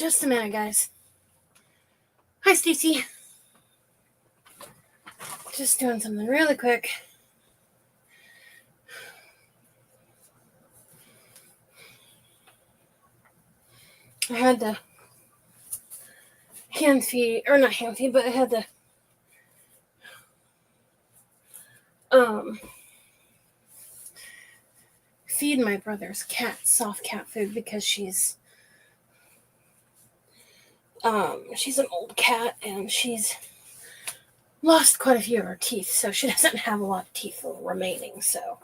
Just a minute, guys. Hi, Stacey. Just doing something really quick. I had to hand feed, or not hand feed, but I had to feed my brother's cat soft cat food because she's an old cat and she's lost quite a few of her teeth, so she doesn't have a lot of teeth remaining. So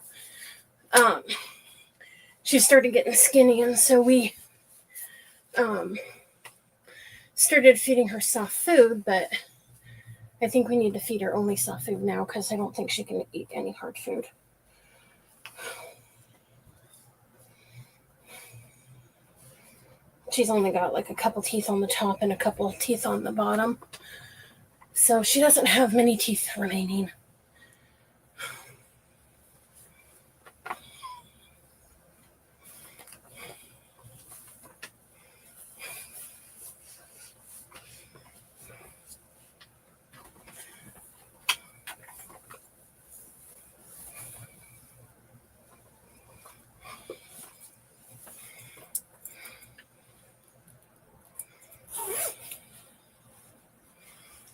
she started getting skinny, and so we started feeding her soft food, but I think we need to feed her only soft food now because I don't think she can eat any hard food. She's only got like a couple teeth on the top and a couple of teeth on the bottom. So she doesn't have many teeth remaining.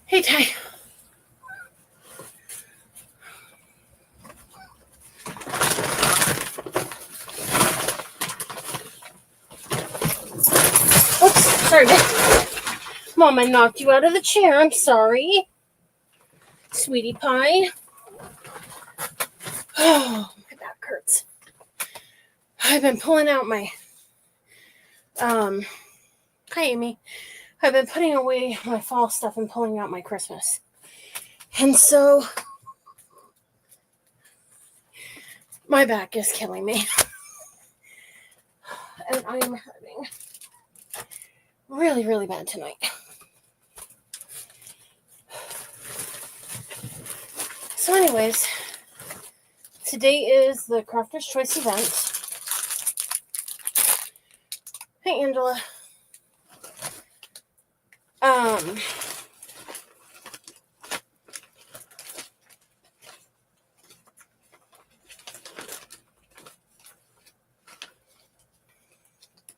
Hey, Ty. Oops, sorry. Mom, I knocked you out of the chair. I'm sorry. Sweetie pie. Oh, my back hurts. I've been pulling out my, hi, Amy. I've been putting away my fall stuff and pulling out my Christmas. And so, my back is killing me. And I am hurting really, really bad tonight. So anyways, today is the Crafter's Choice event. Hey, Angela.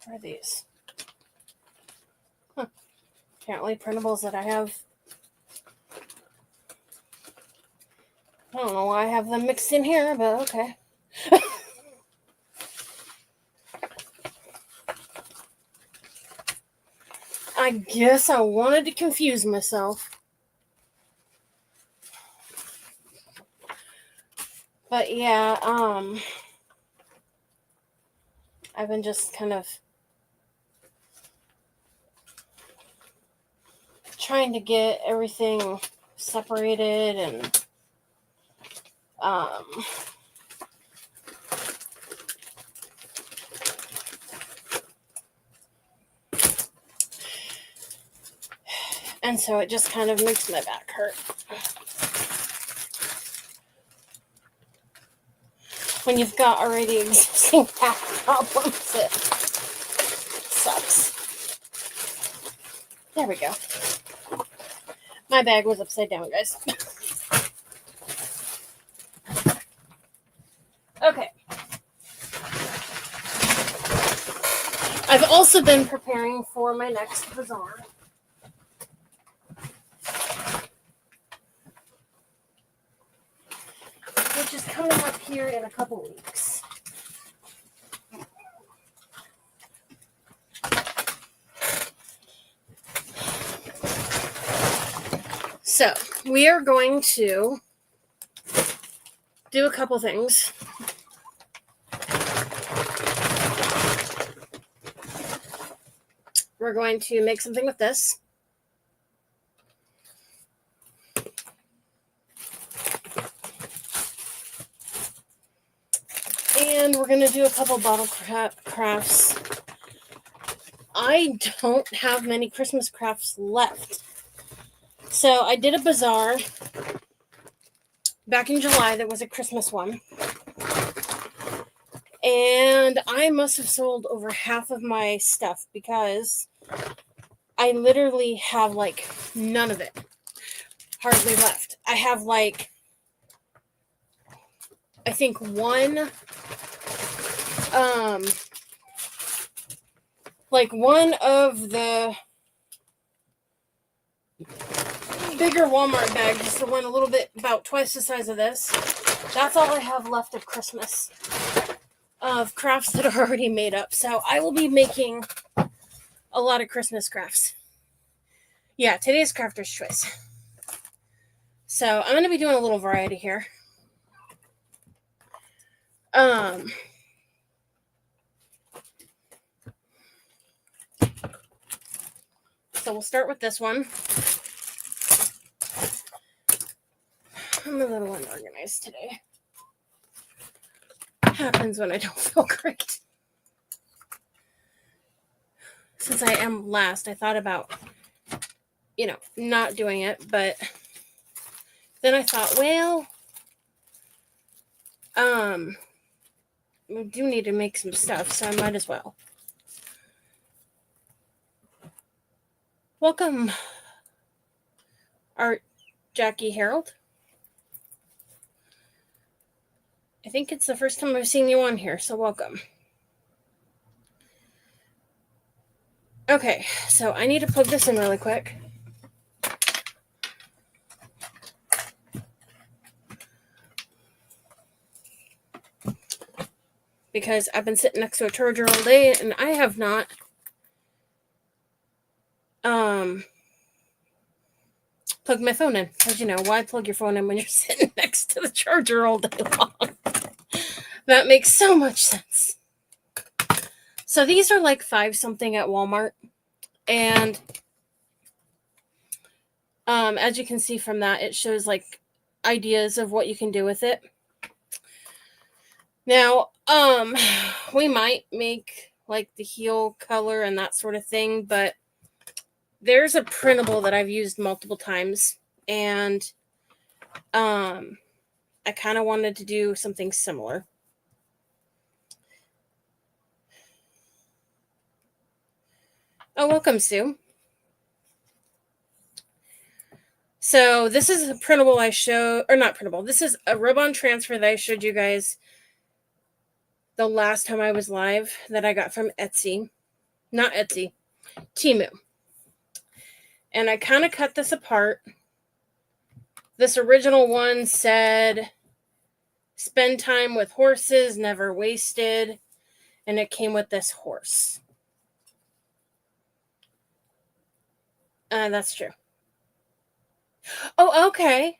What are these? Apparently printables that I have. I don't know why I have them mixed in here, but okay. I guess I wanted to confuse myself. But yeah, I've been just kind of trying to get everything separated and and so it just kind of makes my back hurt. When you've got already existing back problems, it sucks. There we go. My bag was upside down, guys. Okay. I've also been preparing for my next bazaar. Which is coming up here in a couple weeks. So, we are going to do a couple things. We're going to make something with this. And we're going to do a couple bottle crafts. I don't have many Christmas crafts left. So I did a bazaar back in July that was a Christmas one. And I must have sold over half of my stuff because I literally have like none of it hardly left. I have like, I think one of the bigger Walmart bags, just the one a little bit about twice the size of this. That's all I have left of Christmas, of crafts that are already made up. So I will be making a lot of Christmas crafts. Yeah, today's crafter's choice. So I'm going to be doing a little variety here. So we'll start with this one. I'm a little unorganized today. It happens when I don't feel great. Since I am last, I thought about, not doing it, but then I thought, well, we do need to make some stuff, so I might as well. Welcome, Art Jackie Harold. I think it's the first time I've seen you on here, so welcome. Okay, so I need to plug this in really quick. Because I've been sitting next to a charger all day and I have not plugged my phone in. Because, why plug your phone in when you're sitting next to the charger all day long? That makes so much sense. So these are like 5 something at Walmart. And as you can see from that, it shows like ideas of what you can do with it. Now, we might make like the heel color and that sort of thing, but there's a printable that I've used multiple times, and I kind of wanted to do something similar. Oh, welcome, Sue. So this is a printable this is a rub-on transfer that I showed you guys the last time I was live that I got from Etsy. Not Etsy, Temu. And I kind of cut this apart. This original one said, spend time with horses, never wasted. And it came with this horse. That's true. Oh, okay.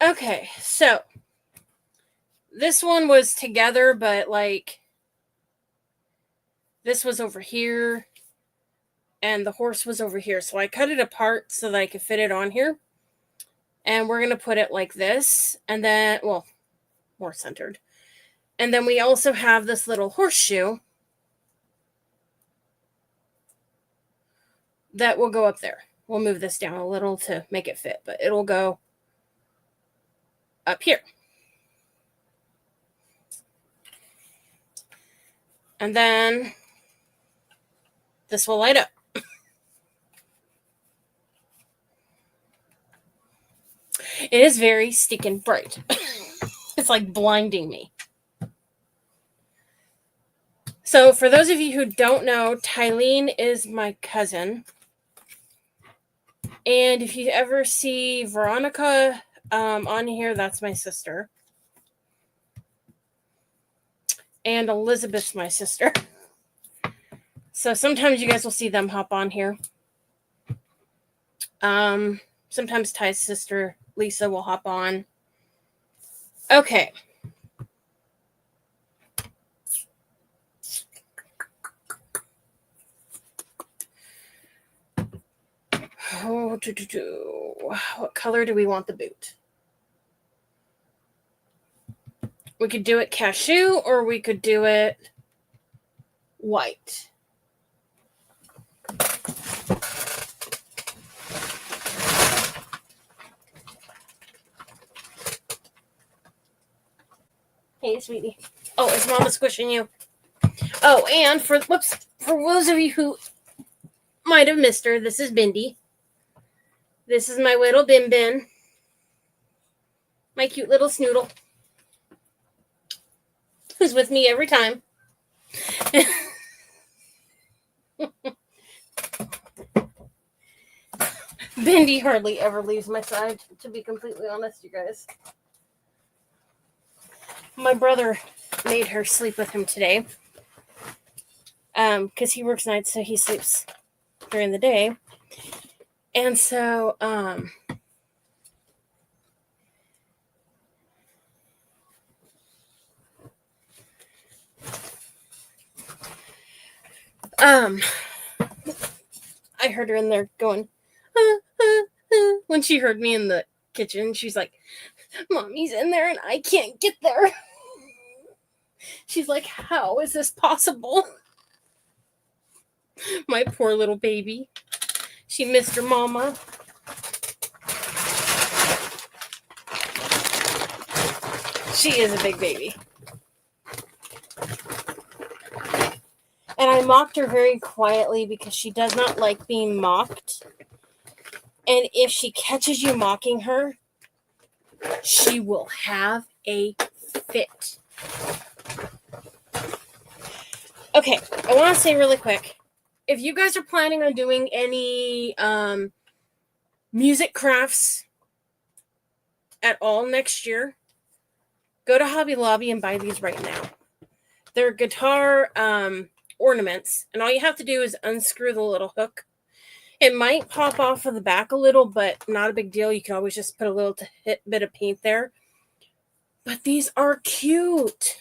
Okay, so this one was together, but like this was over here and the horse was over here. So I cut it apart so that I could fit it on here. And we're going to put it like this. And then, well, more centered. And then we also have this little horseshoe that will go up there. We'll move this down a little to make it fit, but it'll go up here. And then this will light up. It is very stinking bright. It's like blinding me. So for those of you who don't know, Tylene is my cousin. And if you ever see Veronica on here, that's my sister. And Elizabeth's my sister. So sometimes you guys will see them hop on here. Sometimes Ty's sister, Lisa, will hop on. Okay. What color do we want the boot? We could do it cashew or we could do it white. Hey, sweetie. Oh, is Mama squishing you? Oh, and for those of you who might have missed her, this is Bindi. This is my little Bin Bin. My cute little snoodle. Who's with me every time. Bindi hardly ever leaves my side, to be completely honest, you guys. My brother made her sleep with him today. Because he works nights, so he sleeps during the day. And so, I heard her in there going, when she heard me in the kitchen. She's like, Mommy's in there and I can't get there. She's like, how is this possible? My poor little baby. She missed her mama. She is a big baby. And I mocked her very quietly because she does not like being mocked. And if she catches you mocking her, she will have a fit. Okay, I want to say really quick, if you guys are planning on doing any music crafts at all next year, go to Hobby Lobby and buy these right now. They're guitar ornaments, and all you have to do is unscrew the little hook. It might pop off of the back a little, but not a big deal. You can always just put a little bit of paint there. But these are cute.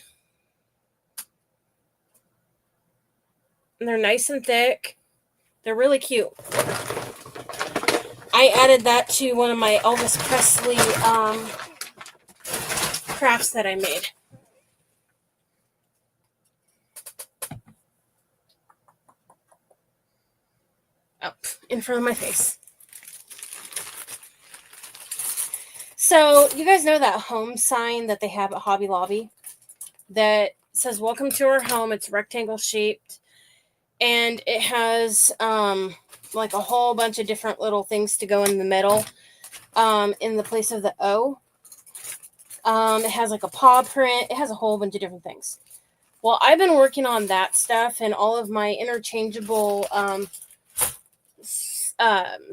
And they're nice and thick. They're really cute. I added that to one of my Elvis Presley crafts that I made. Up in front of my face. So you guys know that home sign that they have at Hobby Lobby that says "Welcome to our home." It's rectangle shaped, and it has like a whole bunch of different little things to go in the middle, in the place of the O. It has like a paw print. It has a whole bunch of different things. Well, I've been working on that stuff and all of my interchangeable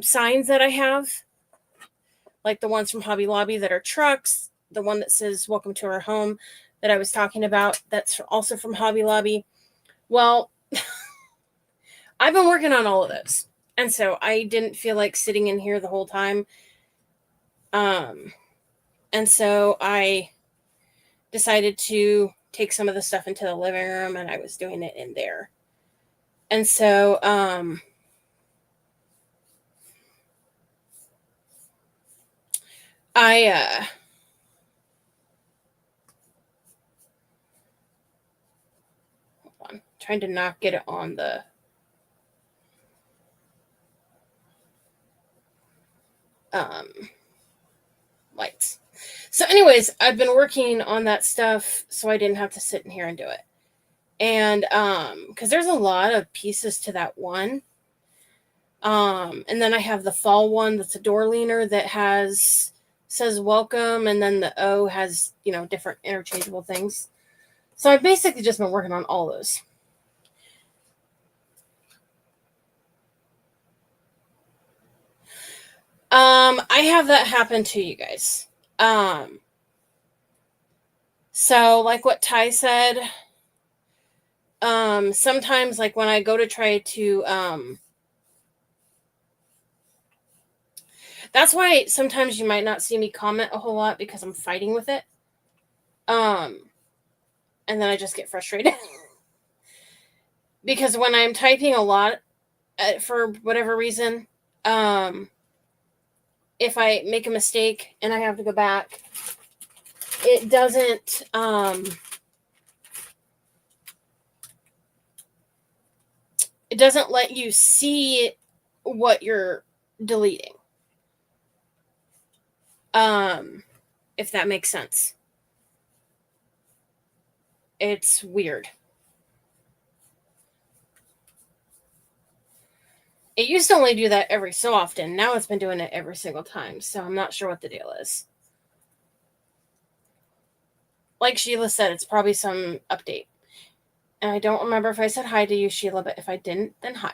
signs that I have, like the ones from Hobby Lobby that are trucks, the one that says "Welcome to our home" that I was talking about, that's also from Hobby Lobby. Well, I've been working on all of those, and so I didn't feel like sitting in here the whole time. And so I decided to take some of the stuff into the living room, and I was doing it in there. And so hold on, trying to not get it on the lights. So anyways, I've been working on that stuff so I didn't have to sit in here and do it. And because there's a lot of pieces to that one. And then I have the fall one that's a door leaner that says welcome, and then the O has, different interchangeable things. So I've basically just been working on all those. I have that happen to you guys. So like what Ty said, sometimes like when I go to try to, that's why sometimes you might not see me comment a whole lot, because I'm fighting with it. And then I just get frustrated. Because when I'm typing a lot, for whatever reason, if I make a mistake and I have to go back, it doesn't let you see what you're deleting. If that makes sense. It's weird. It used to only do that every so often. Now it's been doing it every single time. So I'm not sure what the deal is. Like Sheila said, it's probably some update. And I don't remember if I said hi to you, Sheila, but if I didn't, then hi.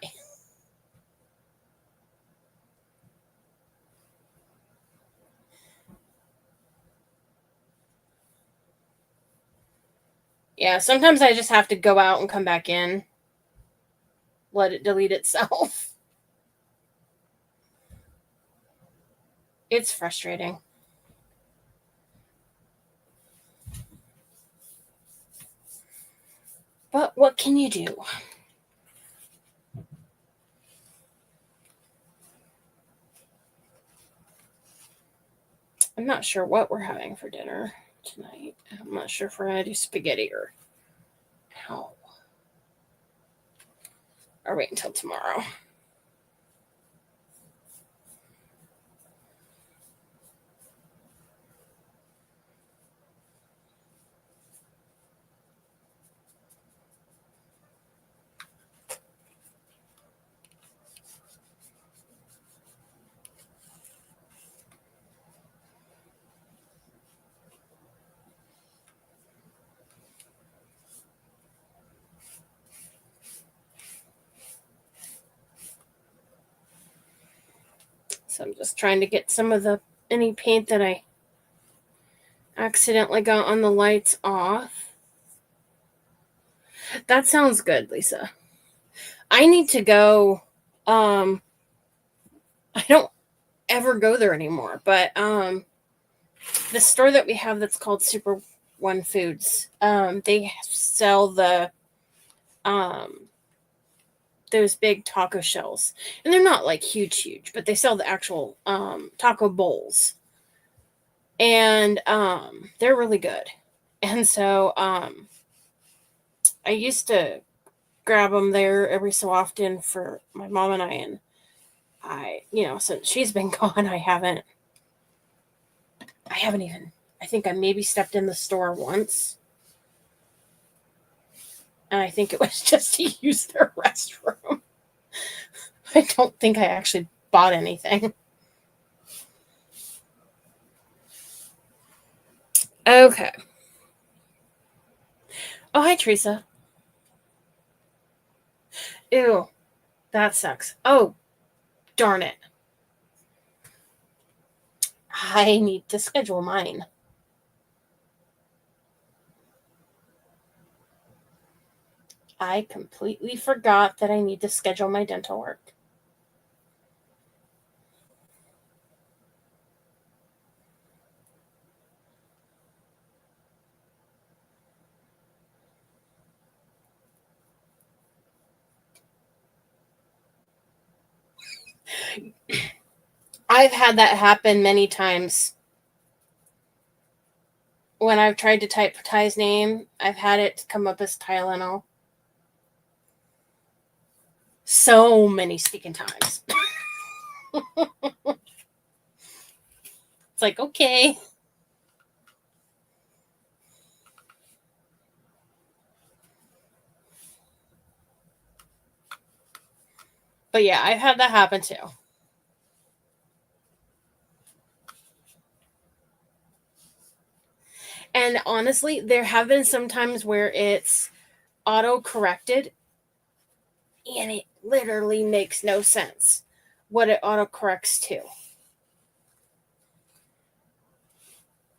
Yeah, sometimes I just have to go out and come back in. Let it delete itself. It's frustrating. But what can you do? I'm not sure what we're having for dinner tonight. I'm not sure if we're going to do spaghetti or how. Or wait until tomorrow. So I'm just trying to get some of any paint that I accidentally got on the lights off. That sounds good, Lisa. I need to go. I don't ever go there anymore, but the store that we have that's called Super One Foods, they sell those big taco shells, and they're not like huge, but they sell the actual taco bowls, and they're really good. And so I used to grab them there every so often for my mom and and since she's been gone, I haven't even, I think I maybe stepped in the store once, and I think it was just to use their restroom. I don't think I actually bought anything. Okay. Oh, hi, Teresa. Ew, that sucks. Oh, darn it. I need to schedule mine. I completely forgot that I need to schedule my dental work. I've had that happen many times. When I've tried to type Ty's name, I've had it come up as Tylenol. So many stinking times. It's like, okay. But yeah, I've had that happen too. And honestly, there have been some times where it's auto corrected and it literally makes no sense what it auto corrects to.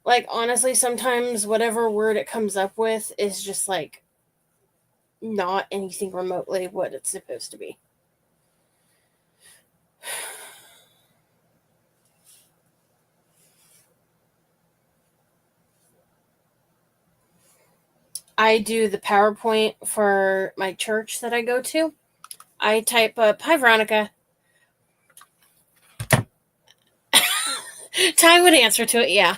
Like, honestly, sometimes whatever word it comes up with is just like not anything remotely what it's supposed to be. I do the PowerPoint for my church that I go to. I type up, hi, Veronica. Ty would answer to it, yeah.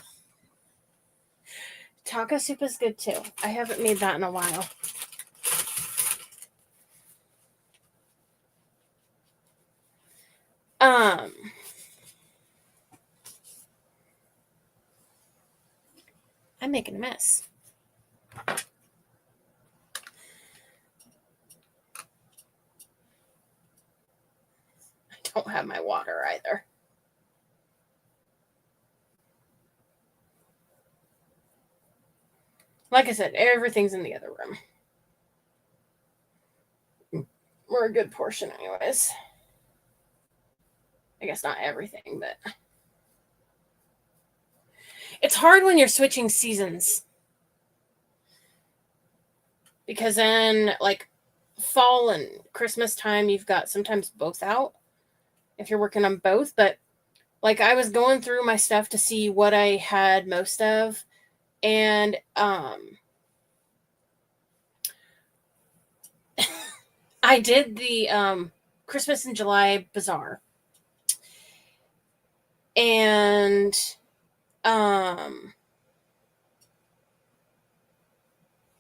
Taco soup is good too. I haven't made that in a while. I'm making a mess. don't have my water either. Like I said, everything's in the other room. Or a good portion anyways. I guess not everything, but it's hard when you're switching seasons. Because then, like, fall and Christmas time, you've got sometimes both out if you're working on both. But, like, I was going through my stuff to see what I had most of. And, I did the, Christmas in July Bazaar. And,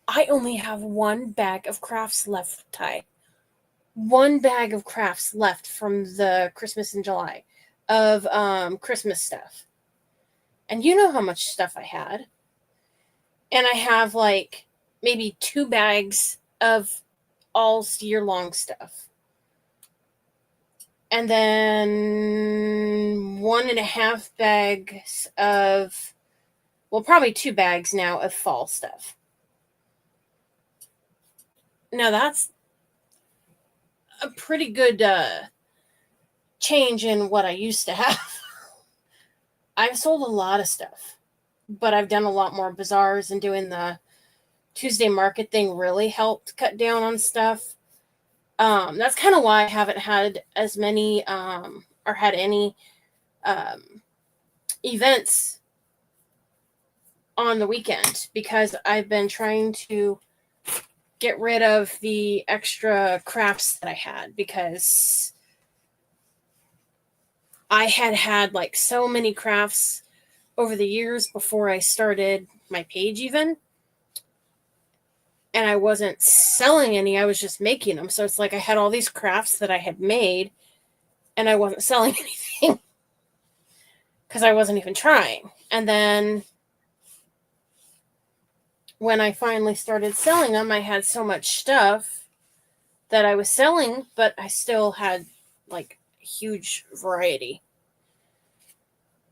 I only have one bag of crafts left, Ty. One bag of crafts left from the Christmas in July of Christmas stuff. And you know how much stuff I had. And I have like maybe 2 bags of all year-long stuff. And then 1.5 bags of, well, probably 2 bags now of fall stuff. Now that's a pretty good change in what I used to have. I've sold a lot of stuff, but I've done a lot more bazaars, and doing the Tuesday market thing really helped cut down on stuff. That's kind of why I haven't had as many or had any events on the weekend, because I've been trying to get rid of the extra crafts that I had, because I had like so many crafts over the years before I started my page even. And I wasn't selling any, I was just making them. So it's like I had all these crafts that I had made and I wasn't selling anything because I wasn't even trying. And then when I finally started selling them, I had so much stuff that I was selling, but I still had like a huge variety.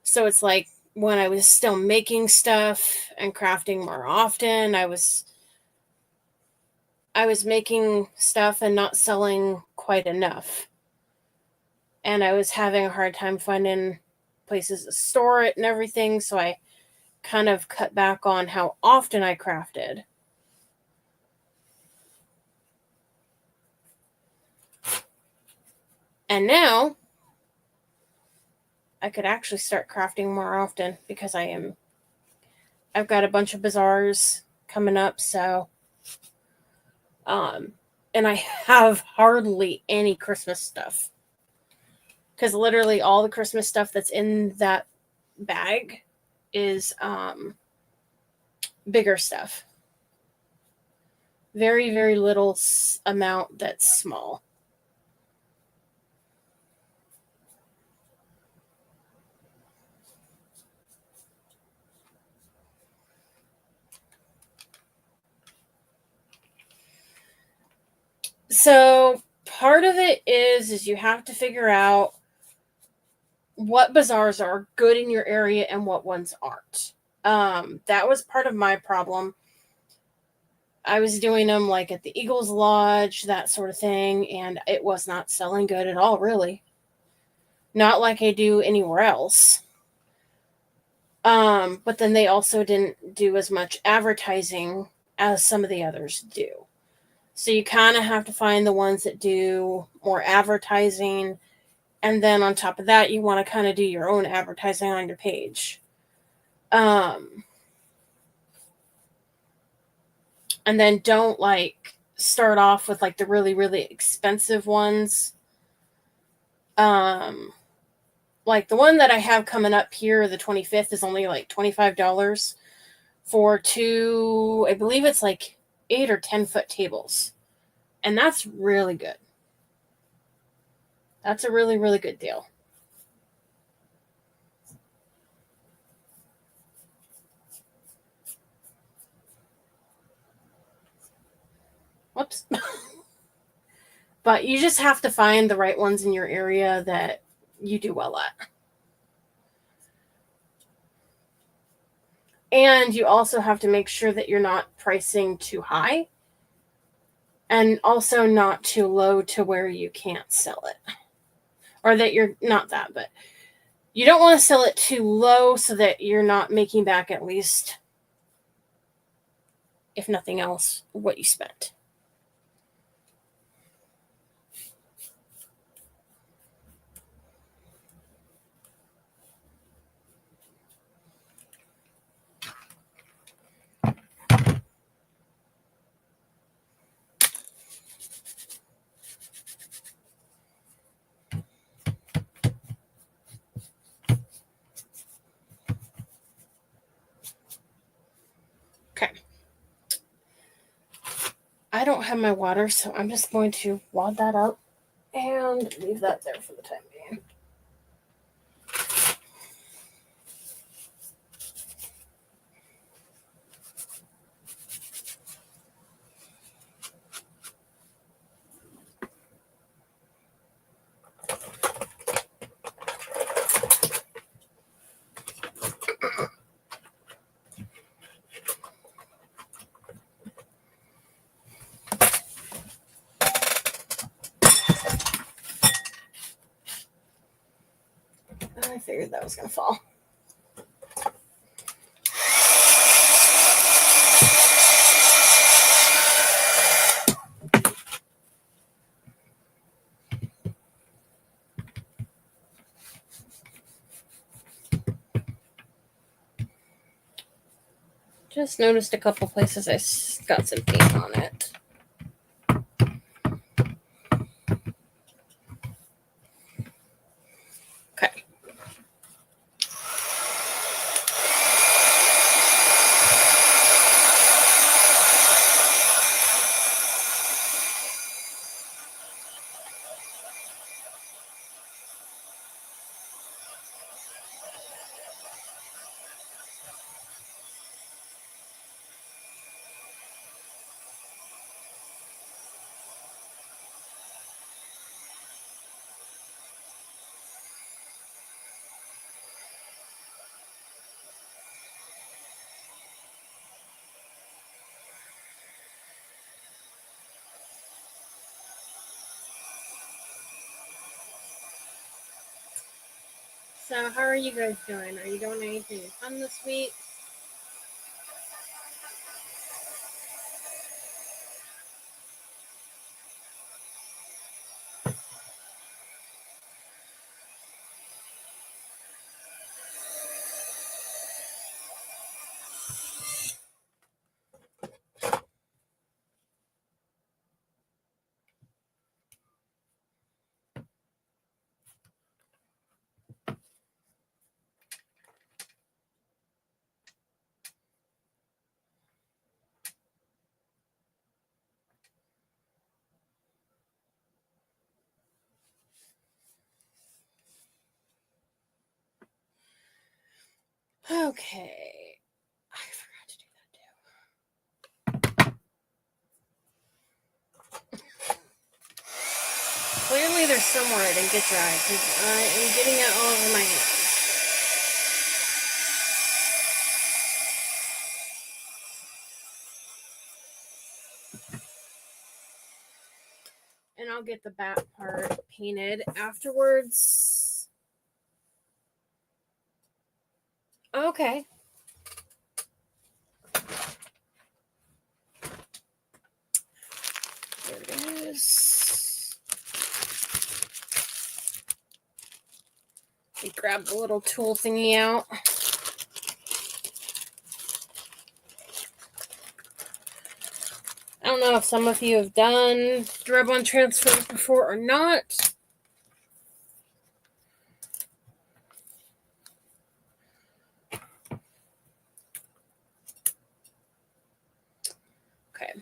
So it's like when I was still making stuff and crafting more often, I was making stuff and not selling quite enough. And I was having a hard time finding places to store it and everything, so I kind of cut back on how often I crafted. And now I could actually start crafting more often, because I've got a bunch of bazaars coming up, so and I have hardly any Christmas stuff, because literally all the Christmas stuff that's in that bag is bigger stuff. Very, very little amount that's small. So part of it is you have to figure out what bazaars are good in your area and what ones aren't. That was part of my problem. I was doing them like at the Eagles Lodge, that sort of thing, and it was not selling good at all, really. Not like I do anywhere else. But then they also didn't do as much advertising as some of the others do. So you kind of have to find the ones that do more advertising. And then on top of that, you want to kind of do your own advertising on your page. And then don't like start off with like the really, really expensive ones. Like the one that I have coming up here, the 25th, is only like $25 for 2, I believe it's like 8 or 10 foot tables. And that's really good. That's a really, really good deal. Whoops. But you just have to find the right ones in your area that you do well at. And you also have to make sure that you're not pricing too high and also not too low to where you can't sell it. Or that you're not that, but you don't want to sell it too low so that you're not making back at least, if nothing else, what you spent. Okay. I don't have my water, so I'm just going to wad that up and leave that there for the time being. I figured that was going to fall. Just noticed a couple places I got some paint on it. Okay. So, how are you guys doing? Are you doing anything fun this week? Okay. I forgot to do that too. Clearly there's somewhere it didn't get dry because I am getting it all over my hands. And I'll get the back part painted afterwards. Okay. There it is. We grab the little tool thingy out. I don't know if some of you have done rub-on transfers before or not. Okay.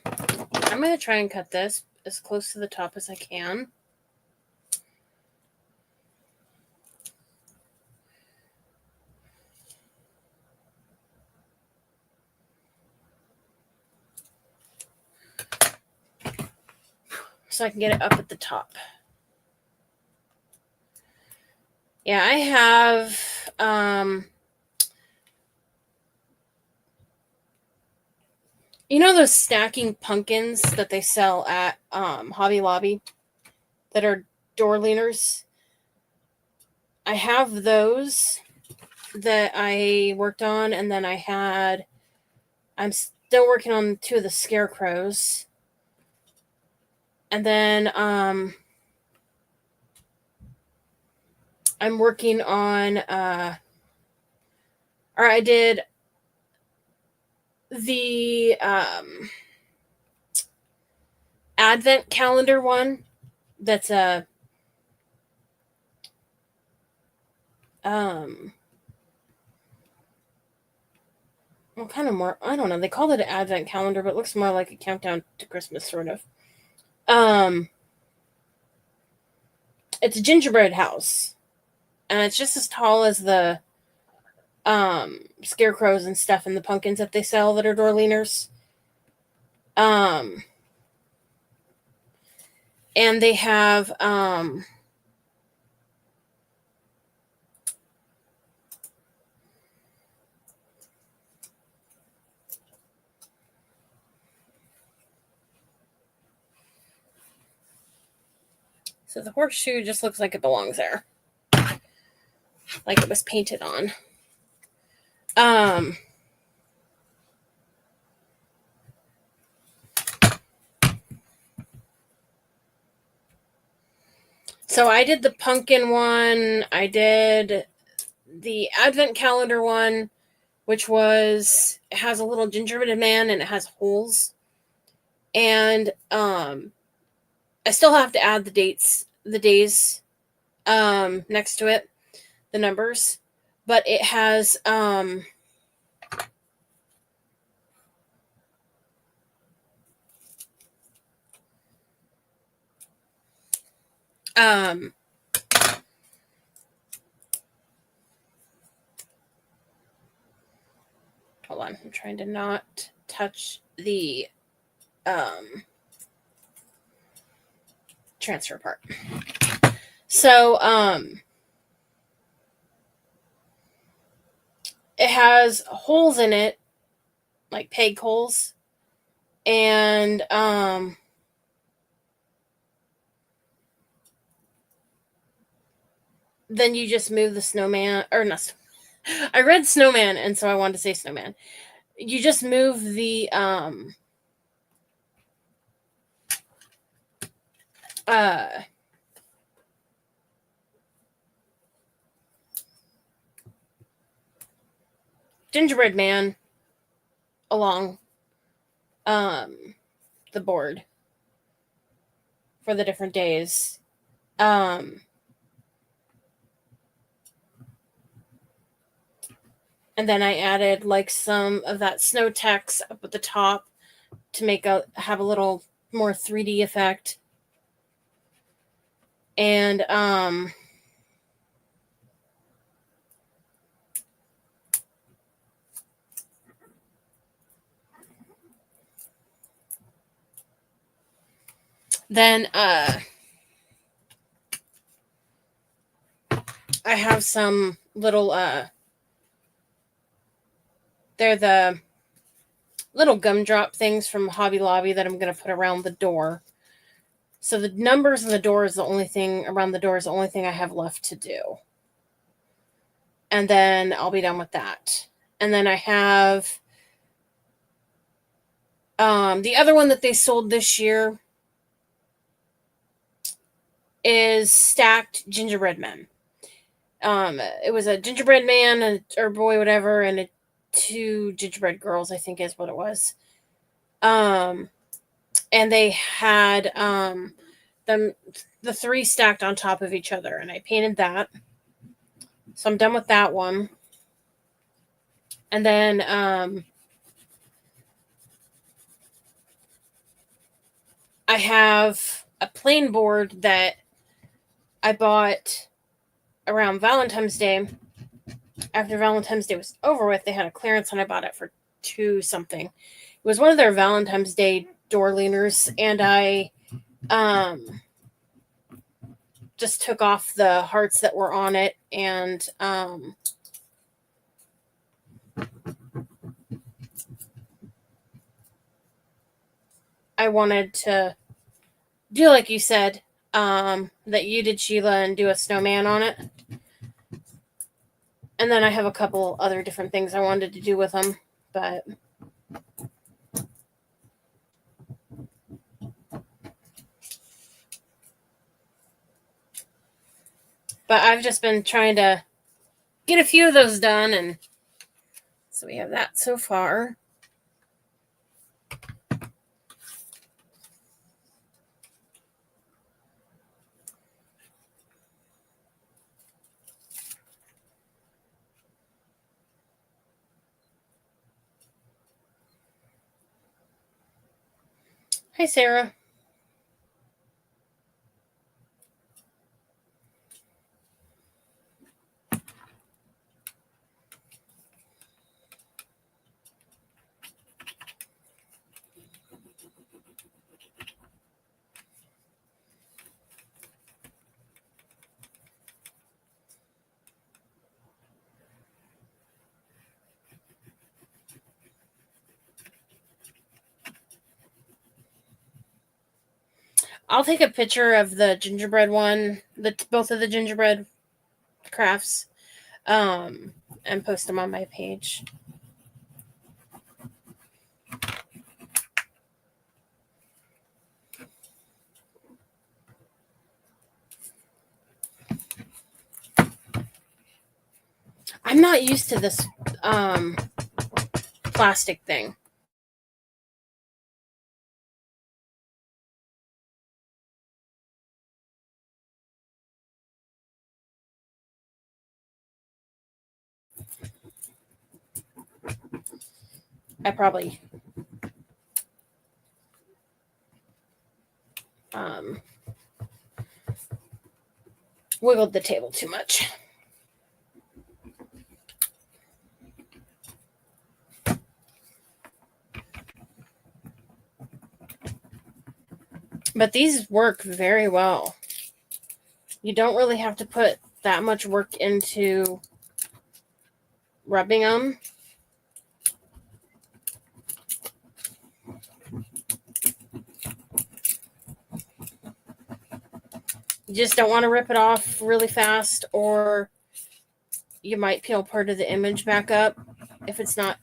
I'm going to try and cut this as close to the top as I can. so I can get it up at the top. Yeah, I have, you know those stacking pumpkins that they sell at Hobby Lobby that are door leaners? I have those that I worked on, and then I'm still working on 2 of the scarecrows. And then I'm working on or I did the advent calendar one that's a well, kind of more, I don't know, they called it an advent calendar, but it looks more like a countdown to Christmas, sort of. It's a gingerbread house, and it's just as tall as the scarecrows and stuff and the pumpkins that they sell that are door leaners. And they have so the horseshoe just looks like it belongs there, like it was painted on. So I did the pumpkin one. I did the advent calendar one, which it has a little gingerbread man and it has holes. And I still have to add the days next to it, the numbers, but it has hold on, I'm trying to not touch the transfer part. So it has holes in it, like peg holes, and then you just move the snowman, or not. I read snowman, and so I wanted to say snowman. You just move the gingerbread man along the board for the different days. And then I added like some of that snow text up at the top to have a little more 3D effect. And then I have some little they're the little gumdrop things from Hobby Lobby that I'm going to put around the door. So the numbers on the door is the only thing around the door is the only thing I have left to do. And then I'll be done with that. And then I have the other one that they sold this year is stacked gingerbread men. It was a gingerbread man or boy, whatever, and 2 gingerbread girls, I think is what it was. And they had the 3 stacked on top of each other, and I painted that. So I'm done with that one. And then I have a plain board that I bought around Valentine's Day. After Valentine's Day was over with, they had a clearance and I bought it for $2 something. It was one of their Valentine's Day door leaners, and I just took off the hearts that were on it, and I wanted to do like you said, that you did, Sheila, and do a snowman on it. And then I have a couple other different things I wanted to do with them, but I've just been trying to get a few of those done, and so we have that so far. Hi, Sarah. I'll take a picture of the gingerbread one, both of the gingerbread crafts, and post them on my page. I'm not used to this plastic thing. I probably wiggled the table too much. But these work very well. You don't really have to put that much work into rubbing them. You just don't want to rip it off really fast, or you might peel part of the image back up if it's not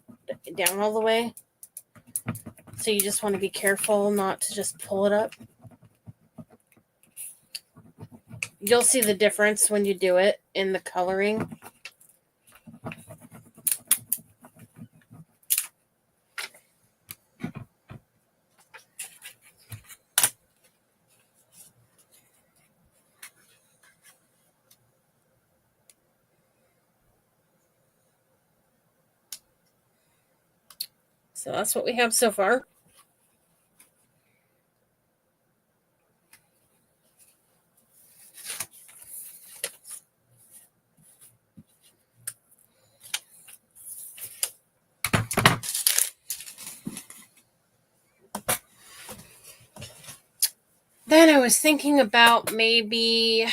down all the way. So you just want to be careful not to just pull it up. You'll see the difference when you do it in the coloring. So that's what we have so far. Then I was thinking about maybe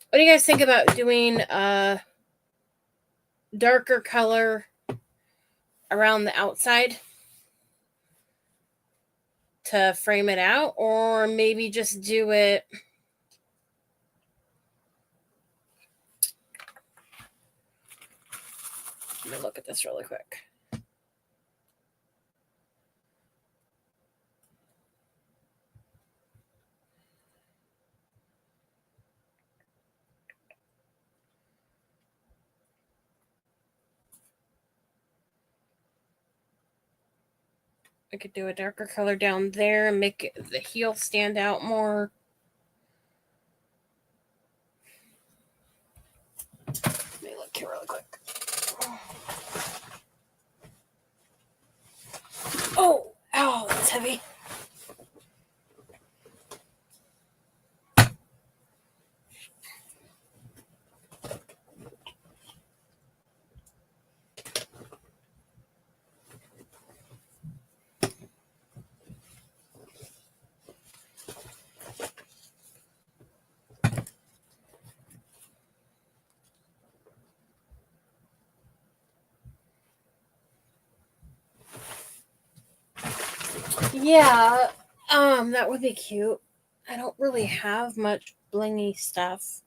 what do you guys think about doing a darker color around the outside to frame it out, or maybe just do it let me look at this really quick. I could do a darker color down there and make the heel stand out more. Let me look here really quick. Oh, ow, that's heavy. Yeah, that would be cute. I don't really have much blingy stuff,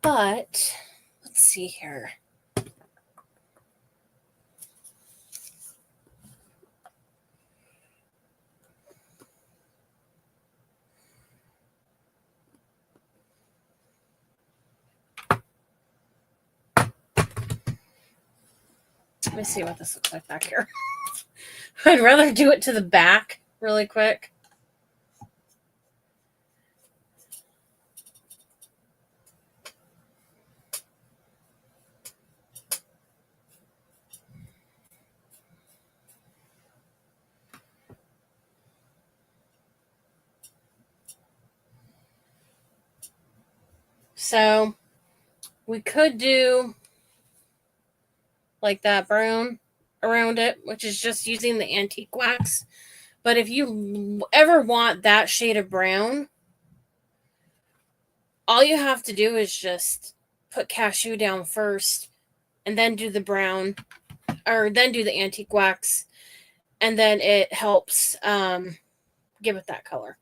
but let's see here. Let me see what this looks like back here. I'd rather do it to the back really quick. So we could do like that brown around it, which is just using the antique wax. But if you ever want that shade of brown, all you have to do is just put cashew down first and then do the brown, or then do the antique wax, and then it helps give it that color.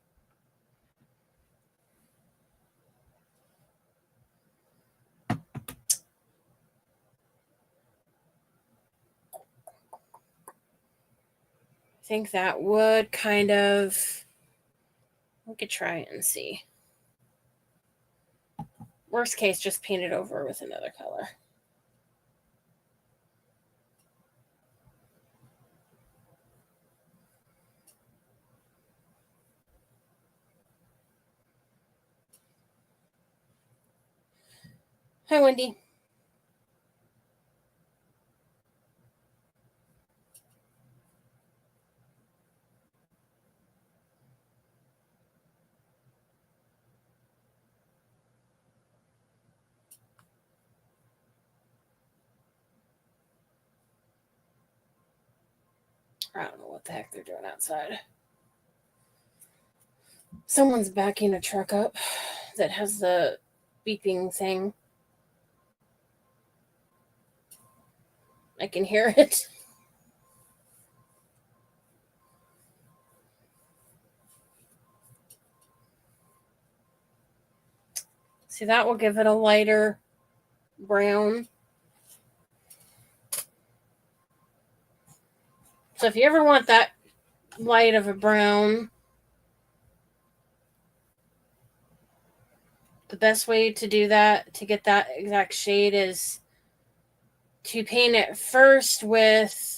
I think that would kind of, we could try it and see. Worst case, just paint it over with another color. Hi, Wendy. I don't know what the heck they're doing outside. Someone's backing a truck up that has the beeping thing. I can hear it. See, that will give it a lighter brown. So if you ever want that light of a brown, the best way to do that, to get that exact shade, is to paint it first with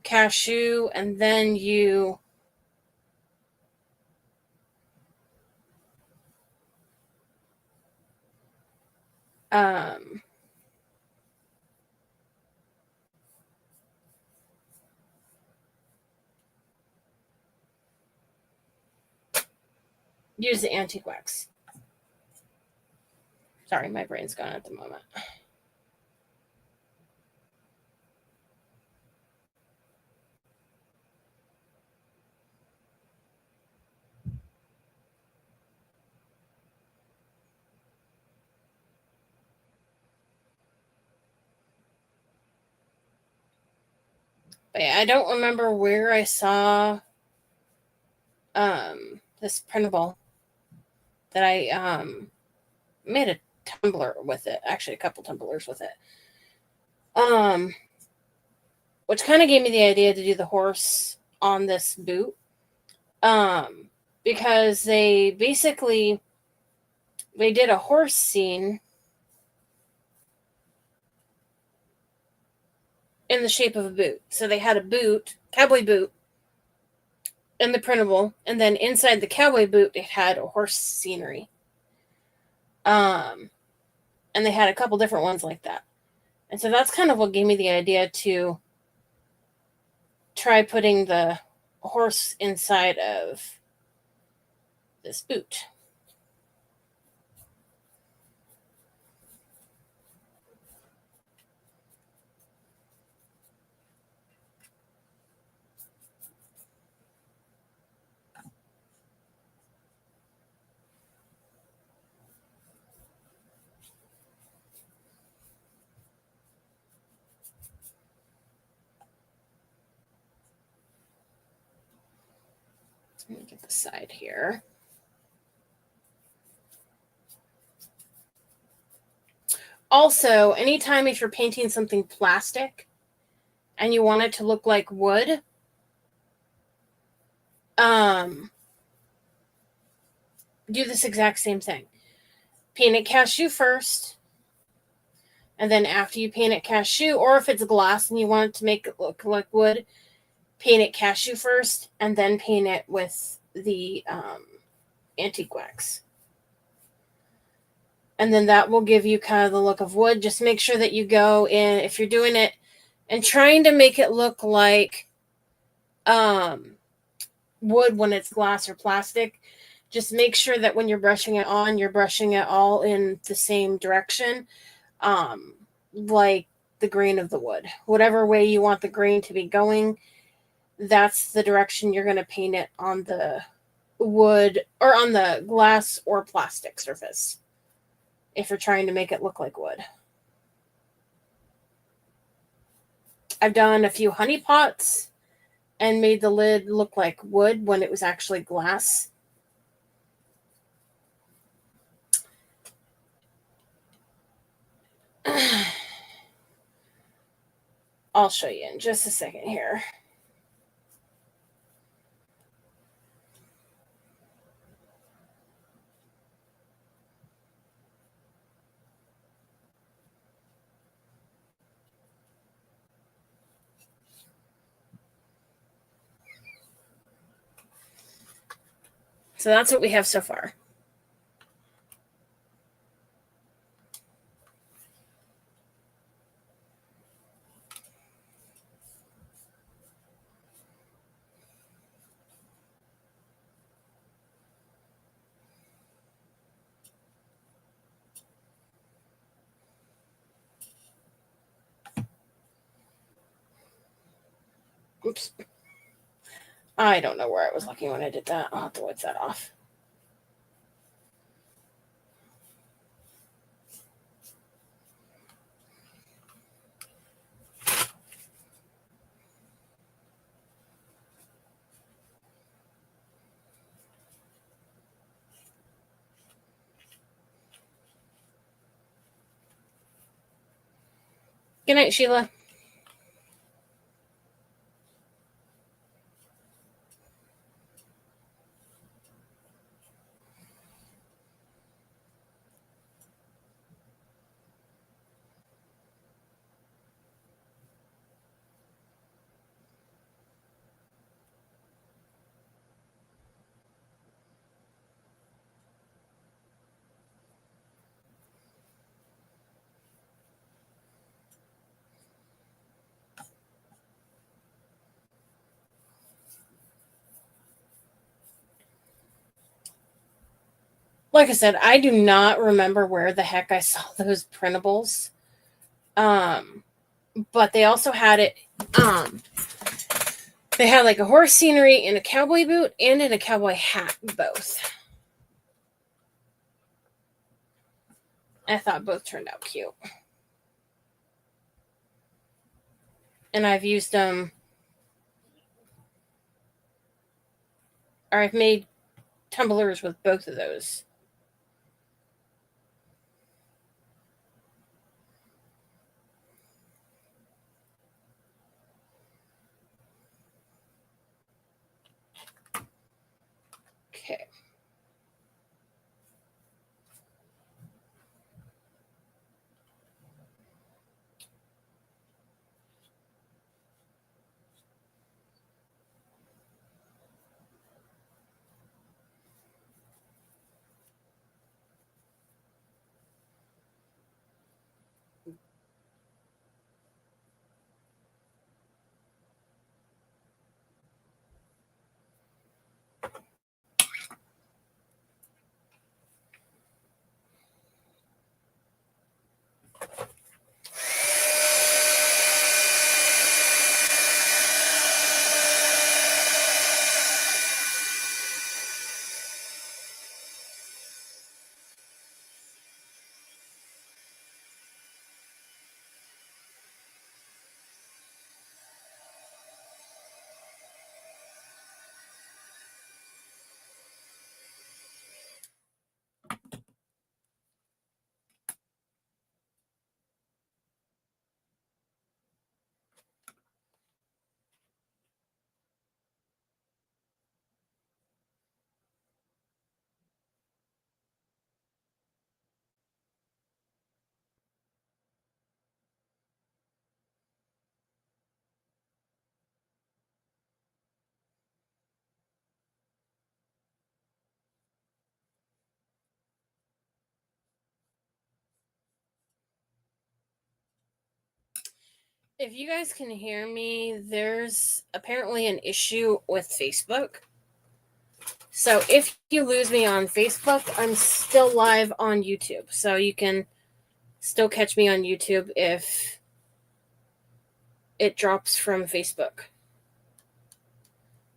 cashew, and then you use the antique wax. Sorry, my brain's gone at the moment. But yeah, I don't remember where I saw this printable that I made a tumbler with it. Actually, a couple tumblers with it. Which kind of gave me the idea to do the horse on this boot. Because they basically, they did a horse scene in the shape of a boot. So they had a boot, cowboy boot, in the printable, and then inside the cowboy boot it had a horse scenery. And they had a couple different ones like that. And so that's kind of what gave me the idea to try putting the horse inside of this boot. Let me get the side here. Also, anytime if you're painting something plastic and you want it to look like wood, do this exact same thing. Paint it cashew first, and then after you paint it cashew, or if it's glass and you want it to make it look like wood, paint it cashew first, and then paint it with the antique wax. And then that will give you kind of the look of wood. Just make sure that you go in, if you're doing it and trying to make it look like wood when it's glass or plastic, just make sure that when you're brushing it on, you're brushing it all in the same direction, like the grain of the wood. Whatever way you want the grain to be going, that's the direction you're going to paint it on the wood or on the glass or plastic surface if you're trying to make it look like wood. I've done a few honey pots and made the lid look like wood when it was actually glass. I'll show you in just a second here. So that's what we have so far. Oops. I don't know where I was looking when I did that. I'll have to wipe that off. Good night, Sheila. Like I said, I do not remember where the heck I saw those printables. But they also had it. They had like a horse scenery in a cowboy boot and in a cowboy hat, both. I thought both turned out cute. And I've used them, or I've made tumblers with both of those. Okay. If you guys can hear me, there's apparently an issue with Facebook. So if you lose me on Facebook, I'm still live on YouTube. So you can still catch me on YouTube if it drops from Facebook.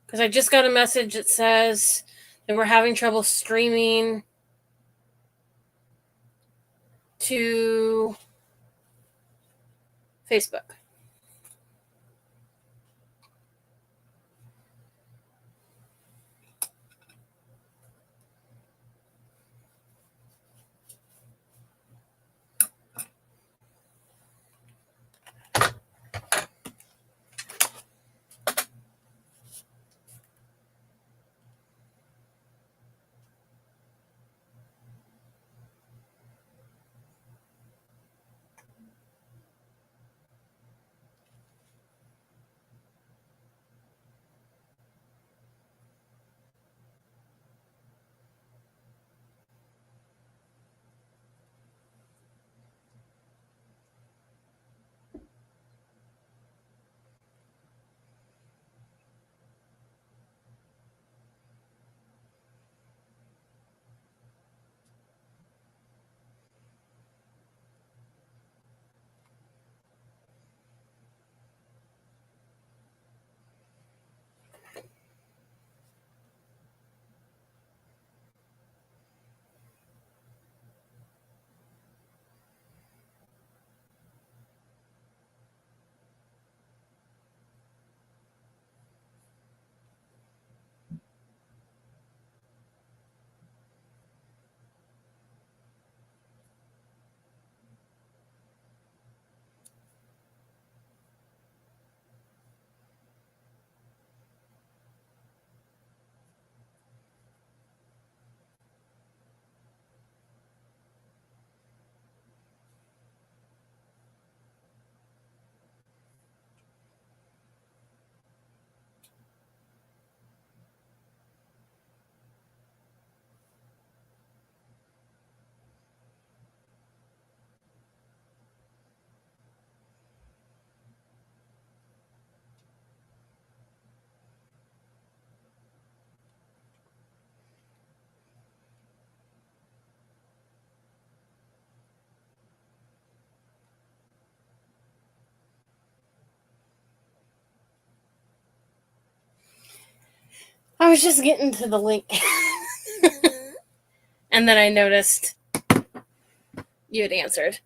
Because I just got a message that says that we're having trouble streaming to Facebook. I was just getting to the link. And then I noticed you had answered.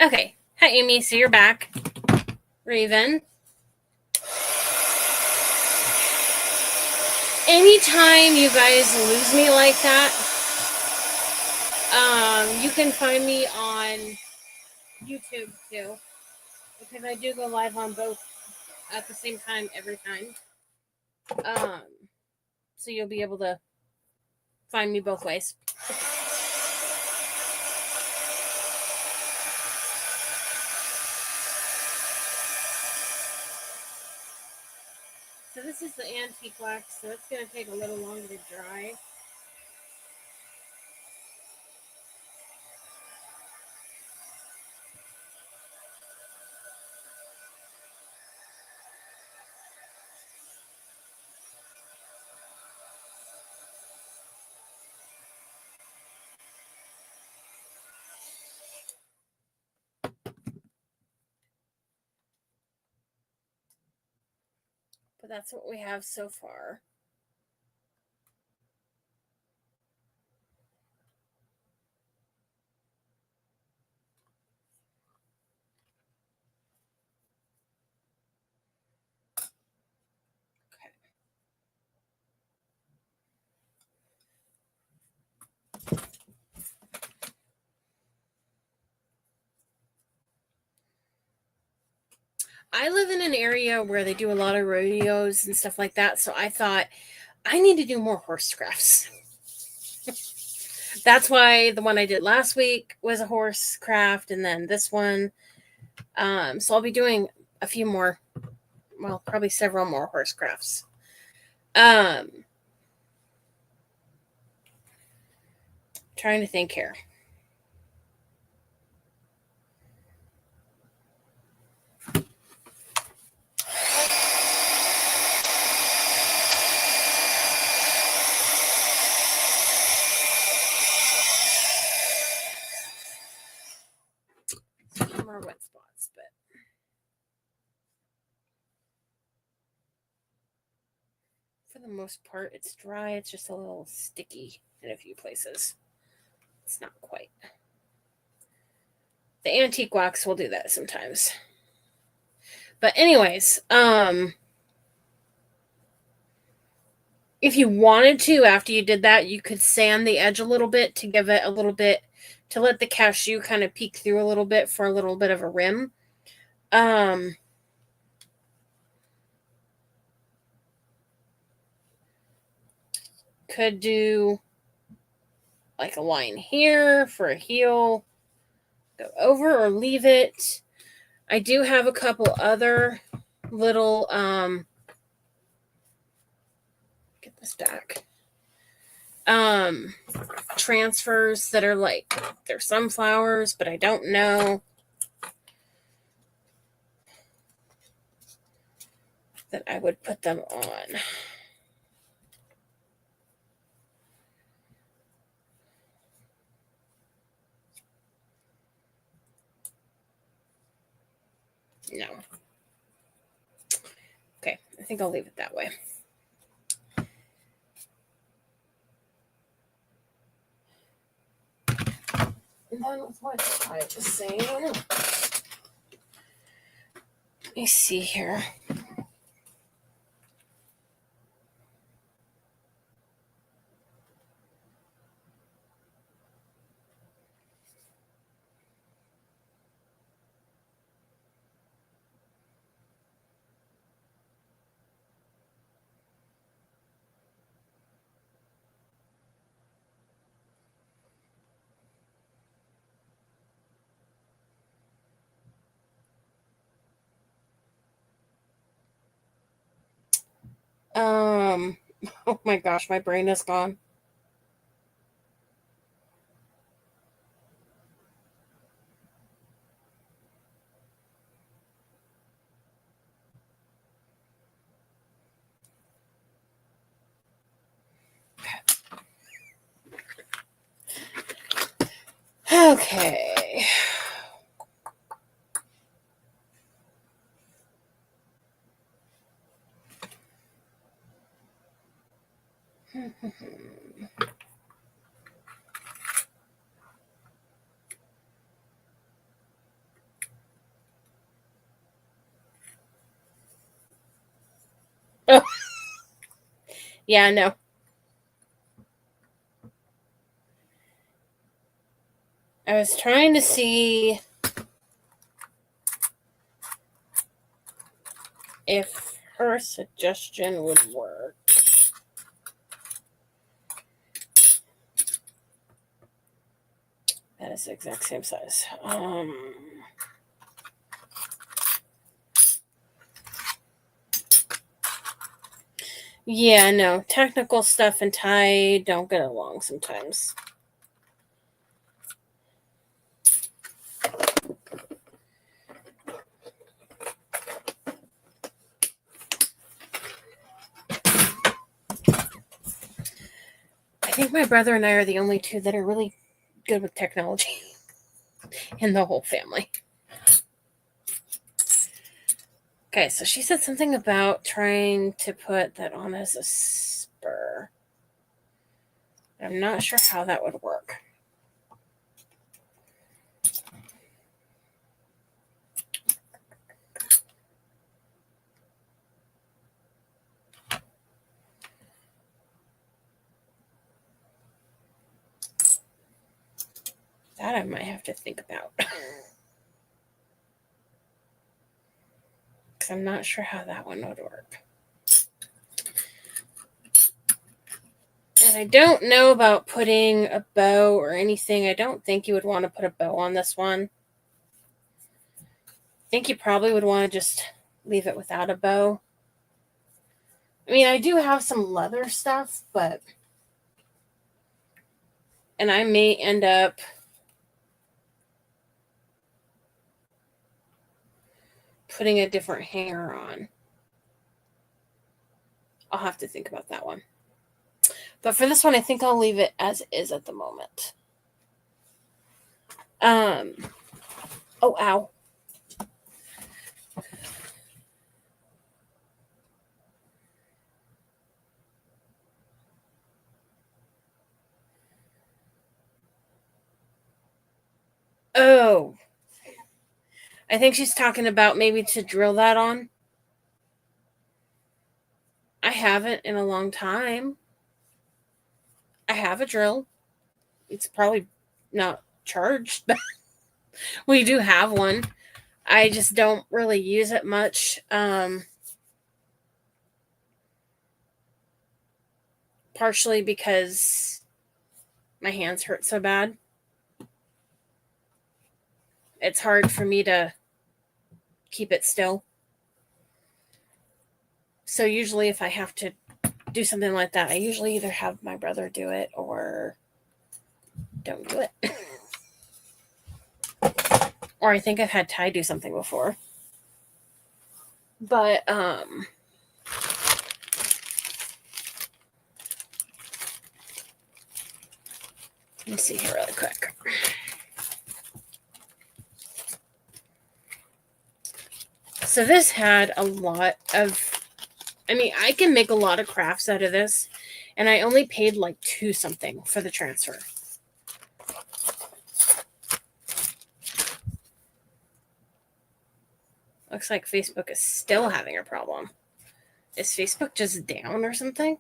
Okay. Hi, Amy. So you're back. Raven. Anytime you guys lose me like that, you can find me on YouTube too, because I do go live on both at the same time every time. So you'll be able to find me both ways. So this is the antique wax, so it's going to take a little longer to dry. But that's what we have so far. I live in an area where they do a lot of rodeos and stuff like that, so I thought I need to do more horse crafts. That's why the one I did last week was a horse craft, and then this one. So I'll be doing a few more, well, probably several more horse crafts. trying to think here. Some more wet spots, but for the most part, it's dry. It's just a little sticky in a few places. It's not quite. The antique wax will do that sometimes. But anyways, if you wanted to, after you did that, you could sand the edge a little bit to give it a little bit, to let the cashew kind of peek through a little bit for a little bit of a rim. Could do like a line here for a heel, go over or leave it. I do have a couple other little, get this back, transfers that are like, they're sunflowers, but I don't know that I would put them on. No. Okay, I think I'll leave it that way. And then what I was saying, let me see here. Oh my gosh, my brain is gone. Okay. Oh. Yeah, no. I was trying to see if her suggestion would work. That is the exact same size. Yeah, no. Technical stuff and tie don't get along sometimes. I think my brother and I are the only two that are really good with technology in the whole family. Okay, so she said something about trying to put that on as a spur. I'm not sure how that would work. That I might have to think about. Because I'm not sure how that one would work. And I don't know about putting a bow or anything. I don't think you would want to put a bow on this one. I think you probably would want to just leave it without a bow. I mean, I do have some leather stuff, but And I may end up putting a different hanger on. I'll have to think about that one. But for this one, I think I'll leave it as is at the moment. Oh, ow. Oh. I think she's talking about maybe to drill that on. I haven't in a long time. I have a drill. It's probably not charged, but we do have one. I just don't really use it much. Partially because my hands hurt so bad. It's hard for me to keep it still. So usually if I have to do something like that, I usually either have my brother do it or don't do it. Or I think I've had Ty do something before. But let me see here really quick. So this had a lot of, I can make a lot of crafts out of this, and I only paid like $2 something for the transfer. Looks like Facebook is still having a problem. Is Facebook just down or something?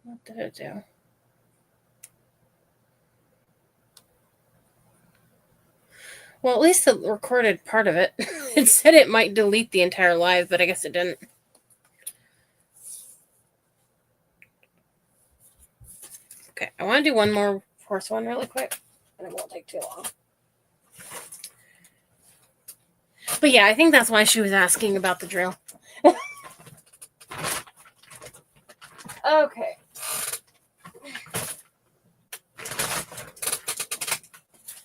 What did it do? Well, at least it recorded part of it. It said it might delete the entire live, but I guess it didn't. Okay, I want to do one more horse one really quick, and it won't take too long. But yeah, I think that's why she was asking about the drill. Okay.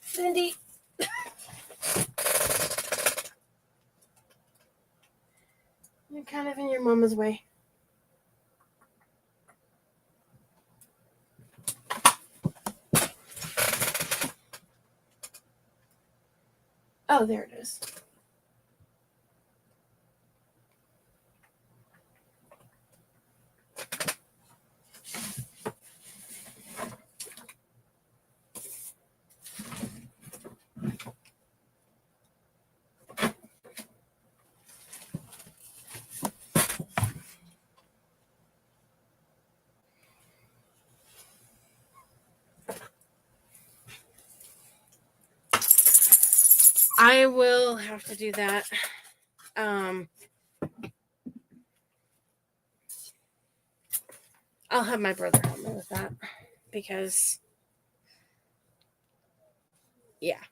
Cindy. You're kind of in your mama's way. Oh, there it is. I will have to do that. I'll have my brother help me with that because, yeah,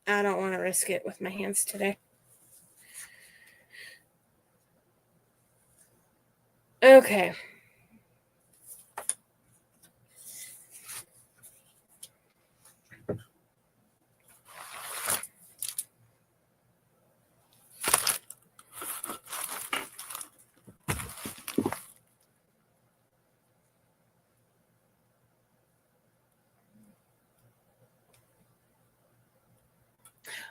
I don't want to risk it with my hands today. Okay.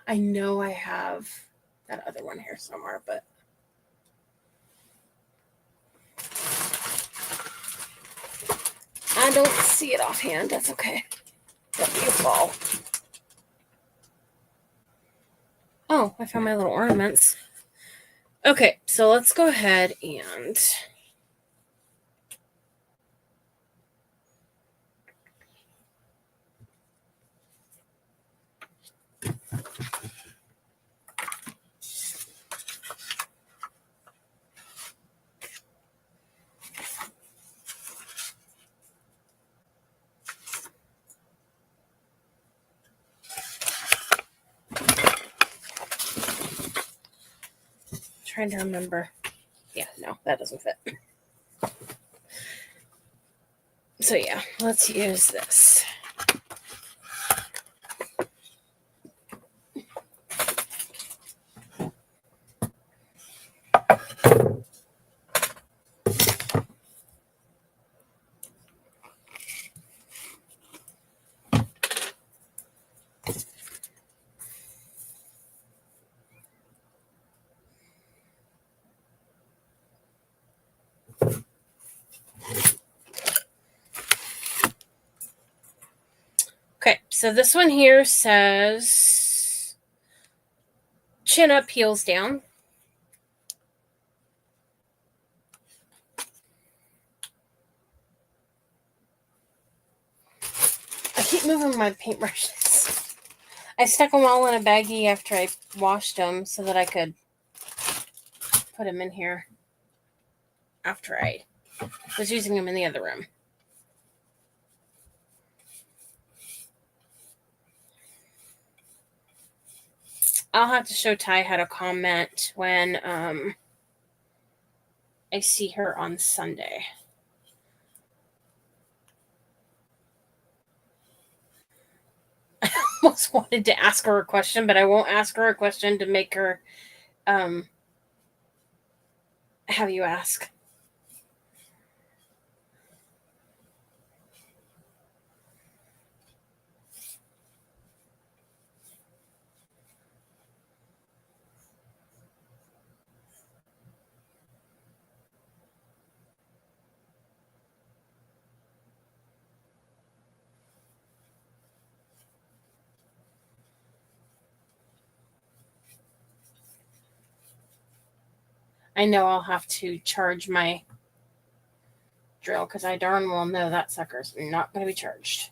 I know I have that other one here somewhere, but I don't see it offhand. That's okay. That'll be a fall. Oh, I found my little ornaments. Okay, so let's go ahead and trying to remember. Yeah, no, that doesn't fit. So yeah, let's use this. Okay, so this one here says chin up, heels down. I keep moving my paintbrushes. I stuck them all in a baggie after I washed them so that I could put them in here after I was using them in the other room. I'll have to show Ty how to comment when I see her on Sunday. I almost wanted to ask her a question, but I won't ask her a question to make her have you ask. I know I'll have to charge my drill because I darn well know that sucker's not going to be charged.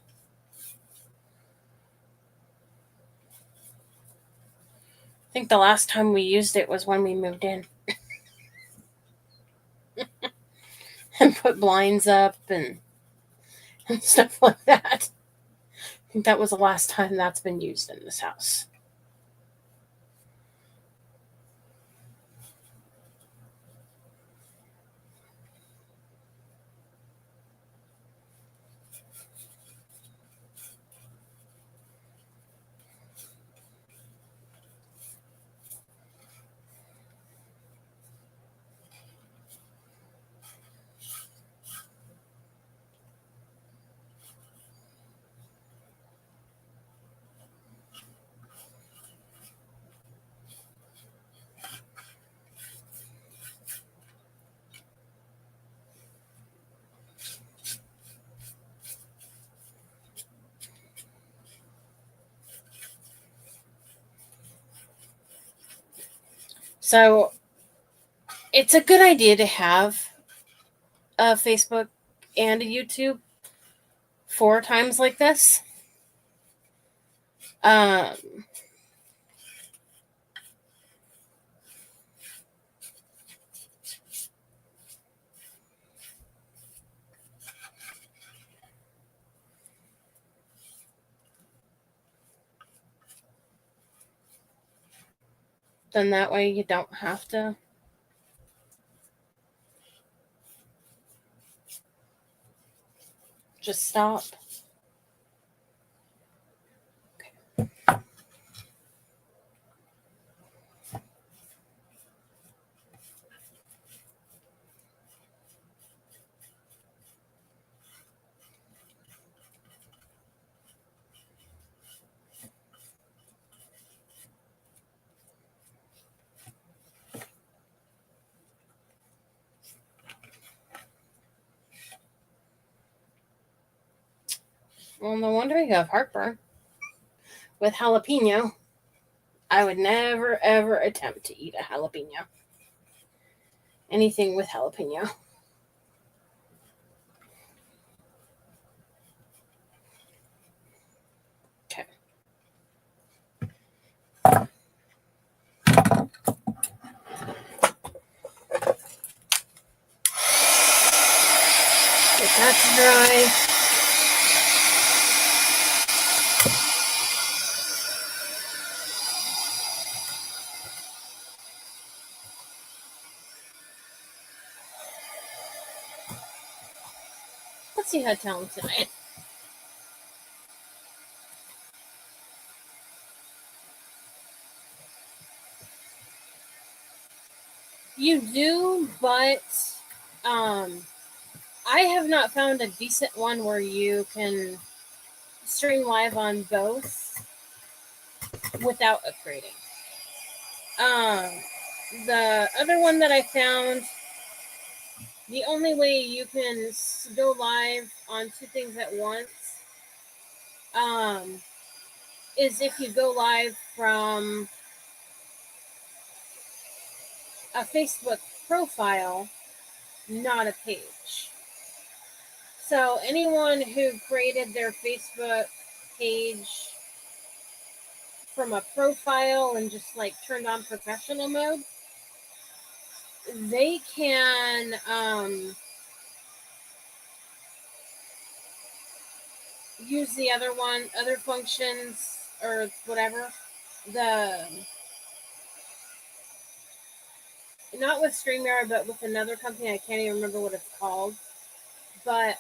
I think the last time we used it was when we moved in and put blinds up and stuff like that. I think that was the last time that's been used in this house. So it's a good idea to have a Facebook and a YouTube for times like this. Then that way you don't have to just stop. Okay. Well, no wonder you have heartburn. With jalapeno, I would never, ever attempt to eat a jalapeno. Anything with jalapeno. Okay. Get that to dry. What's you had telling tonight? You do, but I have not found a decent one where you can stream live on both without upgrading. The other one that I found, the only way you can go live on two things at once is if you go live from a Facebook profile, not a page. So anyone who created their Facebook page from a profile and just like turned on professional mode, they can use the other functions or whatever. Not with StreamYard, but with another company. I can't even remember what it's called. But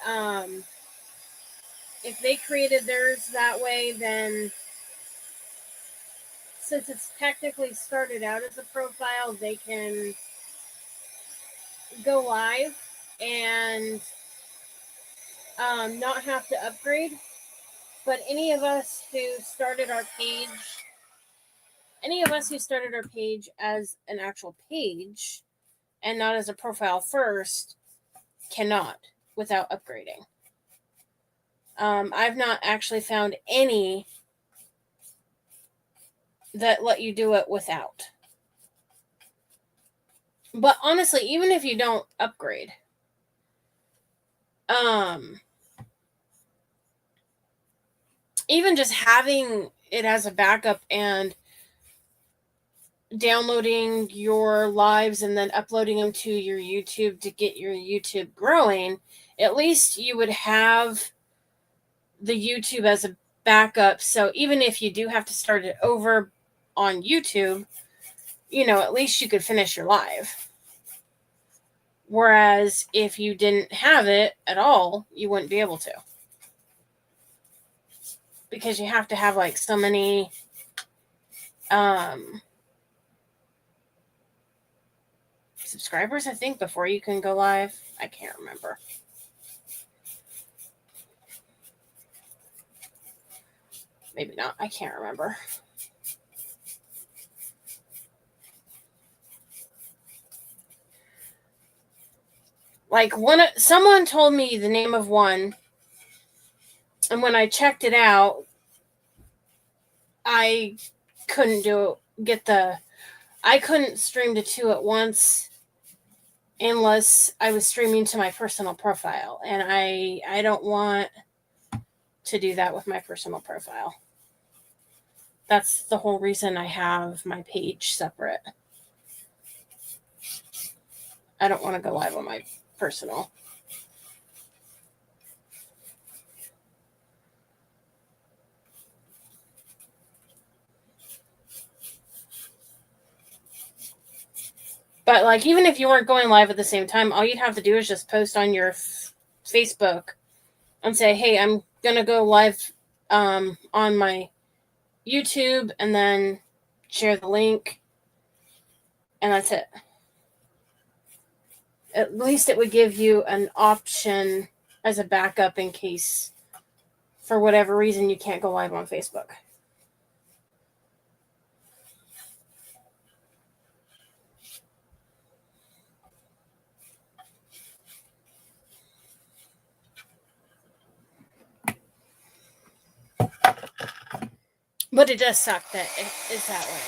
if they created theirs that way, then since it's technically started out as a profile, they can go live and not have to upgrade. But any of us who started our page as an actual page and not as a profile first cannot without upgrading. I've not actually found any that let you do it without. But honestly, even if you don't upgrade, even just having it as a backup and downloading your lives and then uploading them to your YouTube to get your YouTube growing, at least you would have the YouTube as a backup. So even if you do have to start it over on YouTube, at least you could finish your live. Whereas if you didn't have it at all, you wouldn't be able to. Because you have to have like so many subscribers, I think, before you can go live. I can't remember. Maybe not. I can't remember. Like someone told me the name of one, and when I checked it out, I couldn't I couldn't stream to two at once unless I was streaming to my personal profile, and I don't want to do that with my personal profile. That's the whole reason I have my page separate. I don't want to go live on my personal. But like, even if you weren't going live at the same time, all you'd have to do is just post on your Facebook and say, hey, I'm going to go live on my YouTube, and then share the link. And that's it. At least it would give you an option as a backup in case, for whatever reason, you can't go live on Facebook. But it does suck that it is that way.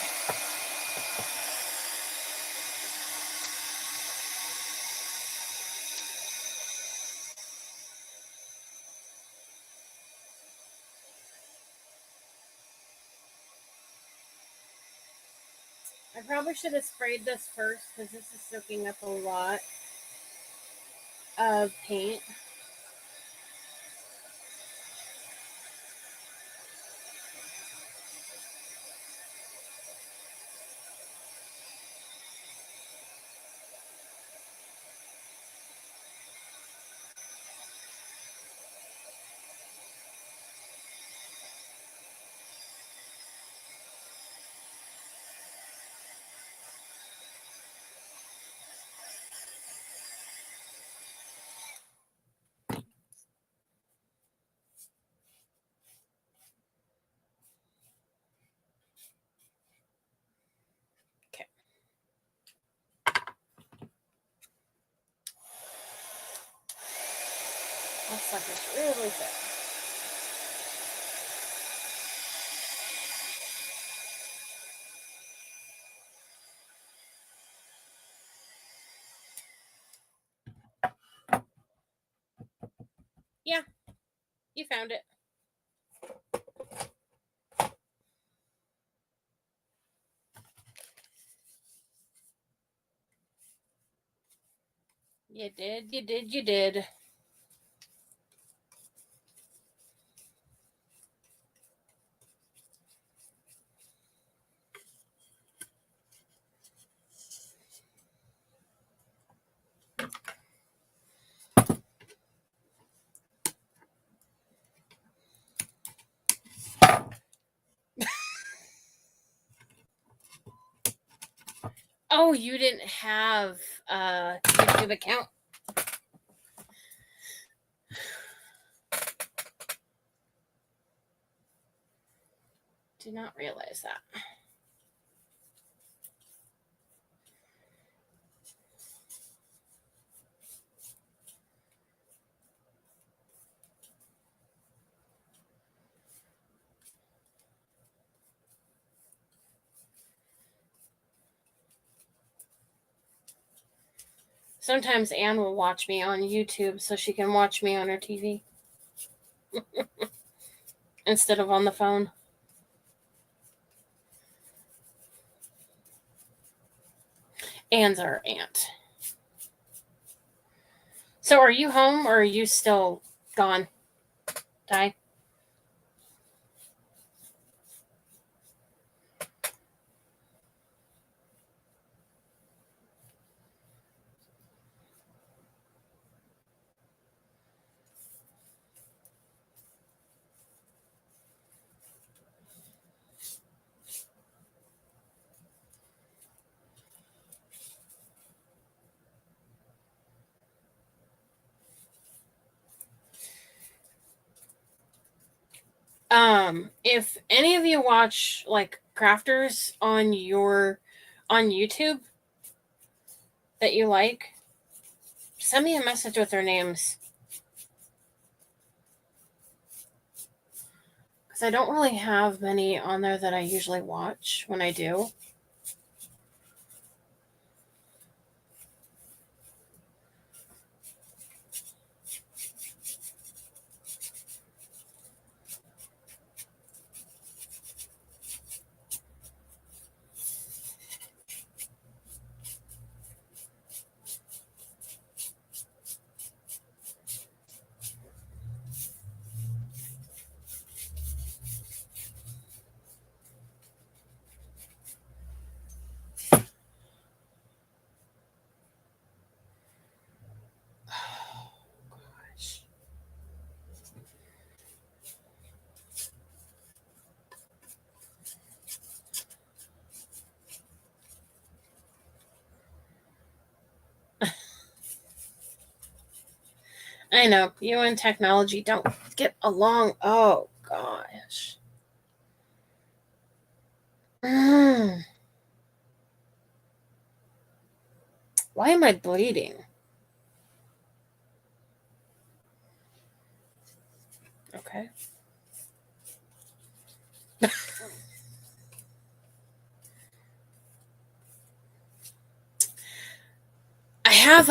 I probably should have sprayed this first because this is soaking up a lot of paint. sucker's really thick. Yeah, you found it. You did. Oh, you didn't have a YouTube account? Did not realize that. Sometimes Anne will watch me on YouTube so she can watch me on her TV instead of on the phone. Anne's our aunt. So are you home or are you still gone, Ty? If any of you watch like crafters on YouTube that you like, send me a message with their names. Because I don't really have many on there that I usually watch when I do. I know, you and technology don't get along. Oh, gosh. Why am I bleeding? Okay. I have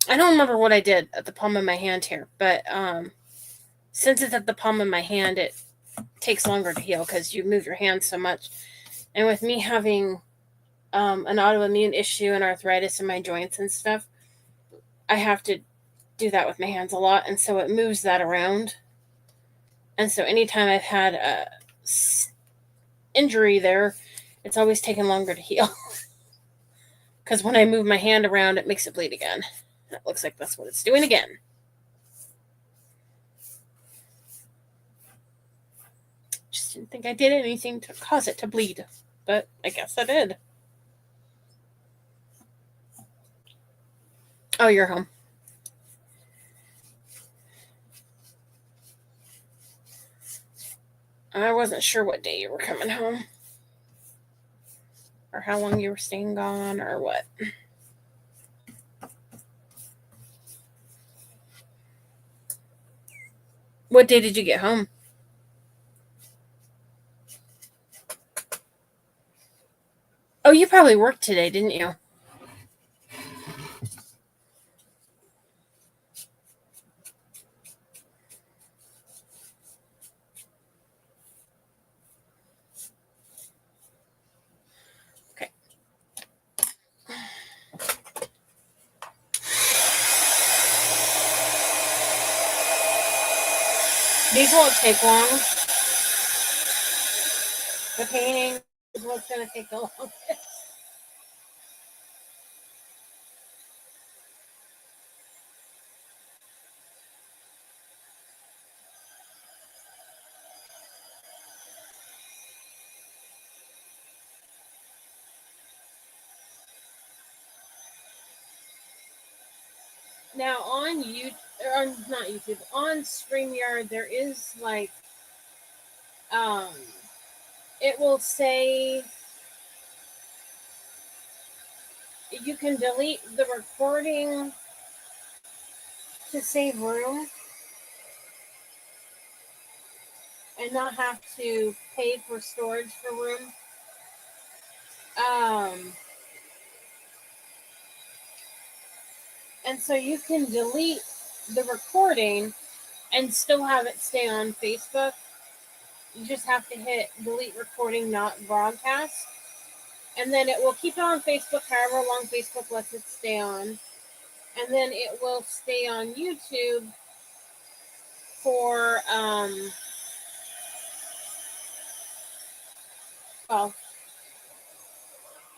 I don't remember what I did at the palm of my hand here, but since it's at the palm of my hand, it takes longer to heal because you move your hand so much. And with me having an autoimmune issue and arthritis in my joints and stuff, I have to do that with my hands a lot, and so it moves that around. And so anytime I've had a injury there, it's always taken longer to heal. Because when I move my hand around, it makes it bleed again. That looks like that's what it's doing again. Just didn't think I did anything to cause it to bleed, but I guess I did. Oh, you're home. I wasn't sure what day you were coming home. Or how long you were staying gone or what. What day did you get home? Oh, you probably worked today, didn't you? Okay. These won't take long. The painting is what's going to take the longest. Now on YouTube, or not YouTube, on StreamYard, there is like, it will say you can delete the recording to save room and not have to pay for storage for room. And so you can delete the recording and still have it stay on Facebook. You just have to hit delete recording, not broadcast. And then it will keep it on Facebook however long Facebook lets it stay on. And then it will stay on YouTube for, well,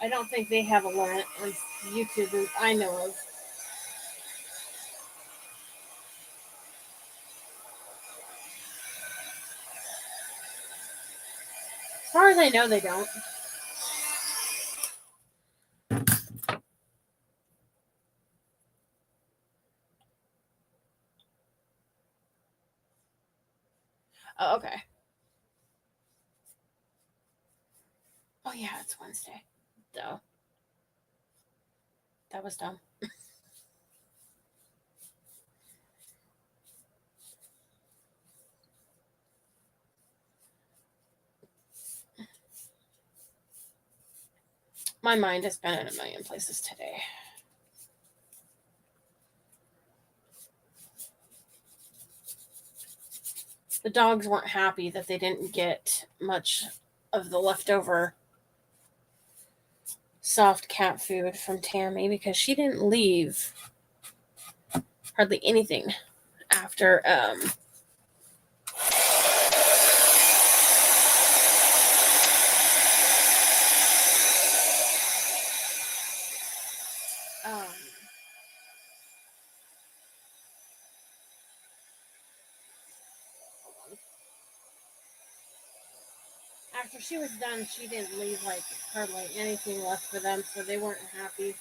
I don't think they have a limit on YouTube that I know of. As far as I know, they don't. Oh, okay. Oh, yeah, it's Wednesday. Duh. That was dumb. My mind has been in a million places today. The dogs weren't happy that they didn't get much of the leftover soft cat food from Tammy because she didn't leave hardly anything after after she was done, she didn't leave like hardly anything left for them, so they weren't happy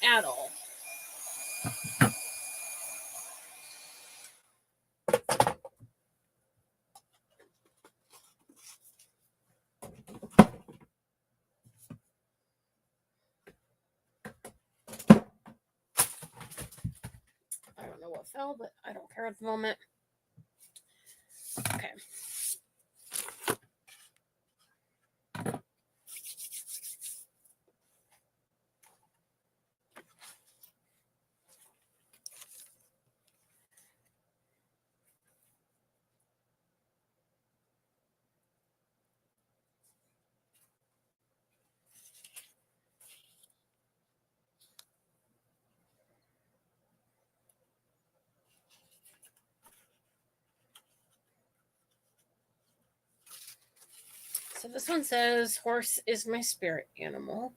at all. I don't know what fell, but I don't care at the moment. Okay. So this one says, horse is my spirit animal.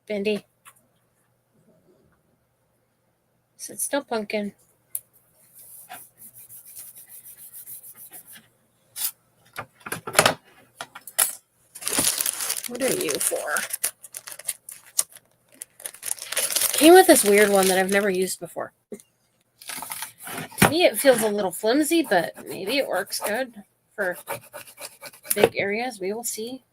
Bendy. Sit still, pumpkin. What are you for? Came with this weird one that I've never used before. To me, it feels a little flimsy, but maybe it works good for big areas. We will see.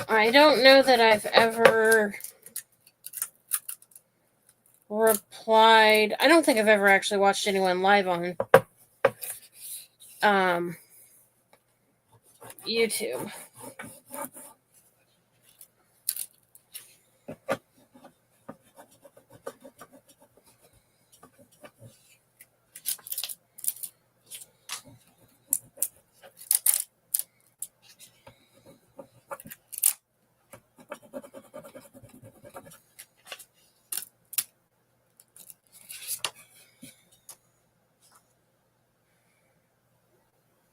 I don't know that I've ever replied. I don't think I've ever actually watched anyone live on YouTube.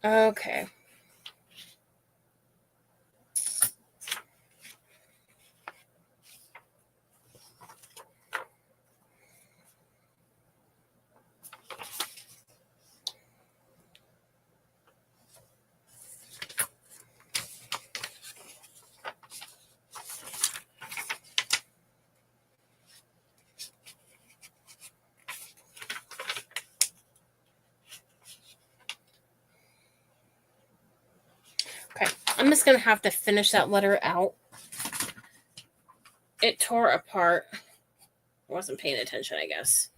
Okay. Okay, I'm just going to have to finish that letter out. It tore apart. I wasn't paying attention, I guess.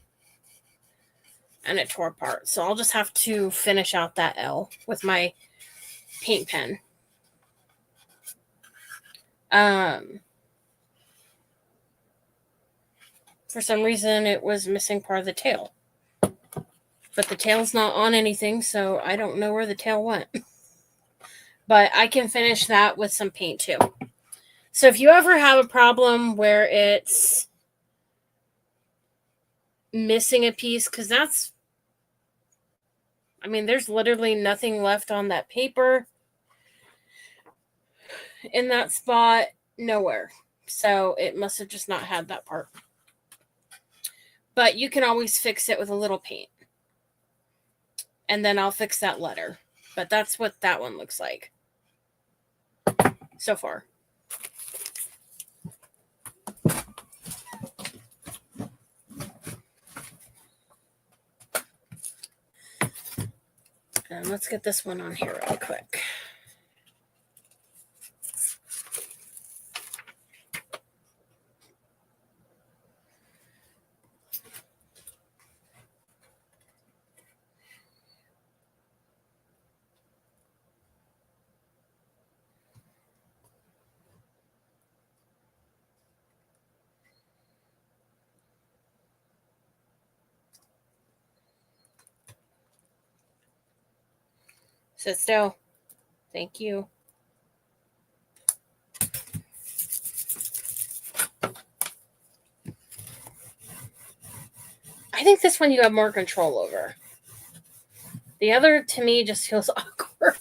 And it tore apart. So I'll just have to finish out that L with my paint pen. For some reason, it was missing part of the tail. But the tail's not on anything, so I don't know where the tail went. But I can finish that with some paint too. So if you ever have a problem where it's missing a piece, because there's literally nothing left on that paper in that spot, nowhere. So it must have just not had that part. But you can always fix it with a little paint. And then I'll fix that letter. But that's what that one looks like so far. And let's get this one on here real quick. Sit still. Thank you. I think this one you have more control over. The other, to me, just feels awkward.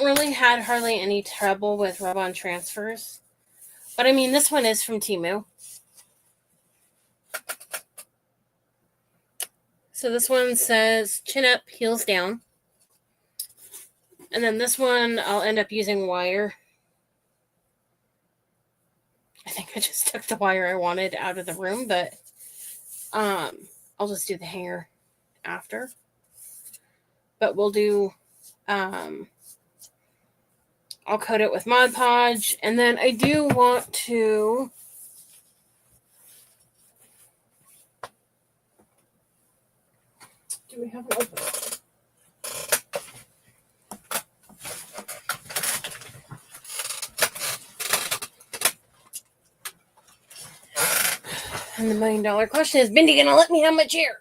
haven't really had hardly any trouble with rub-on transfers. But I mean, this one is from Temu. So this one says chin up, heels down. And then this one, I'll end up using wire. I think I just took the wire I wanted out of the room, but I'll just do the hanger after. But we'll do, I'll coat it with Mod Podge. And then I do want to, do we have an open? And the $1 million question is, Mindy gonna let me have my chair?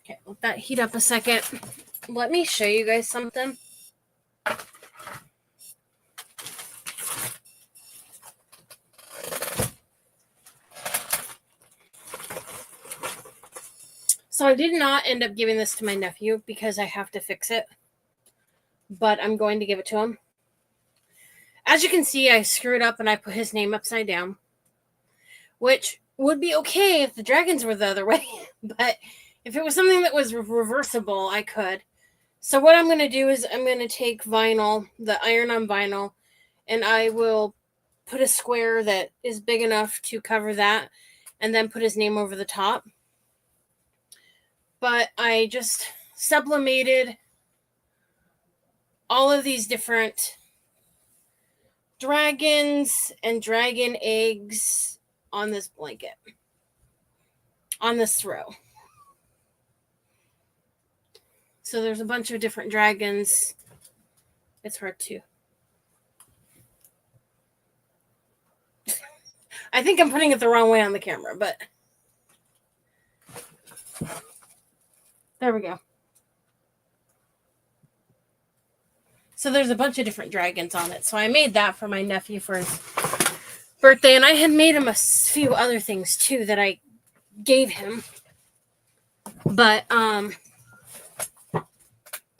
Okay, let that heat up a second. Let me show you guys something. So I did not end up giving this to my nephew because I have to fix it. But I'm going to give it to him. As you can see, I screwed up and I put his name upside down. Which would be okay if the dragons were the other way. But if it was something that was reversible, I could. So what I'm going to do is I'm going to take vinyl, the iron-on vinyl, and I will put a square that is big enough to cover that and then put his name over the top. But I just sublimated all of these different dragons and dragon eggs on this blanket, on this throw. So there's a bunch of different dragons. It's hard to. I think I'm putting it the wrong way on the camera, but there we go. So there's a bunch of different dragons on it. So I made that for my nephew for his birthday. And I had made him a few other things too that I gave him. But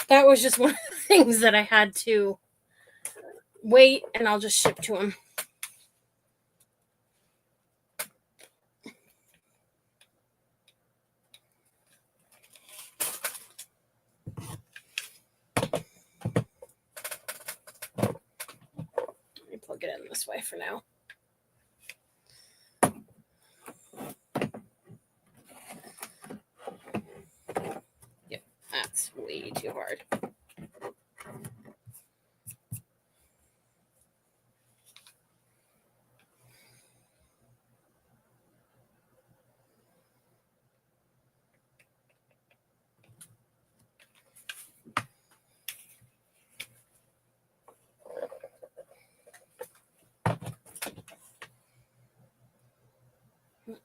that was just one of the things that I had to wait and I'll just ship to him. Let me plug it in this way for now. Yep, that's way too hard.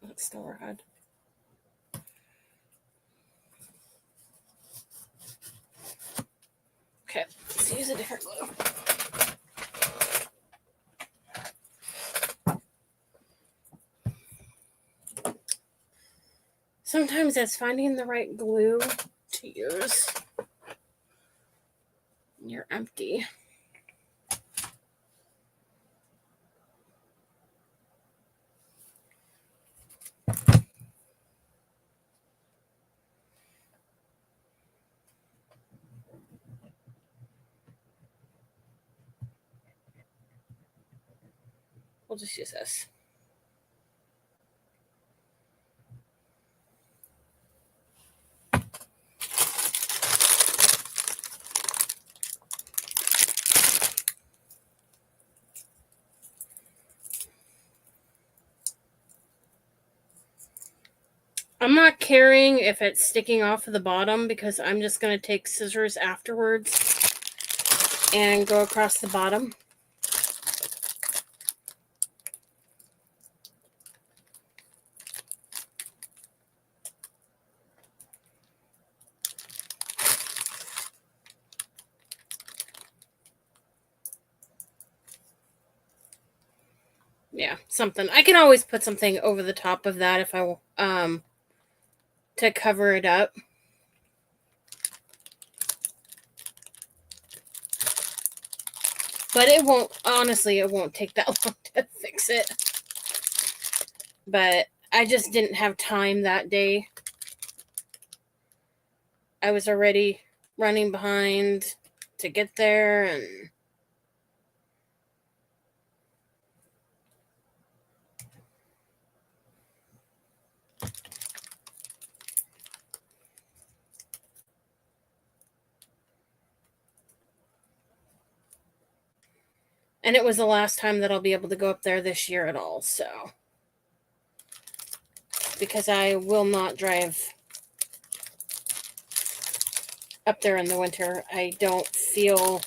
That's still hard. Okay, let's use a different glue. Sometimes it's finding the right glue to use. You're empty. We'll just use this. I'm not caring if it's sticking off of the bottom because I'm just going to take scissors afterwards and go across the bottom. Yeah, something. I can always put something over the top of that if I to cover it up. But it won't, honestly, it won't take that long to fix it. But I just didn't have time that day. I was already running behind to get there, and it was the last time that I'll be able to go up there this year at all, so. Because I will not drive up there in the winter. I don't feel,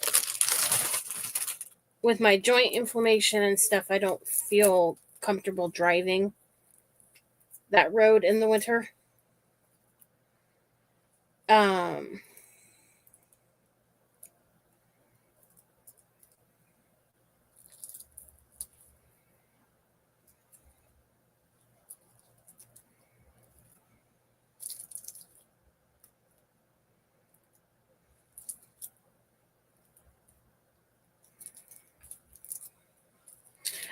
with my joint inflammation and stuff, I don't feel comfortable driving that road in the winter.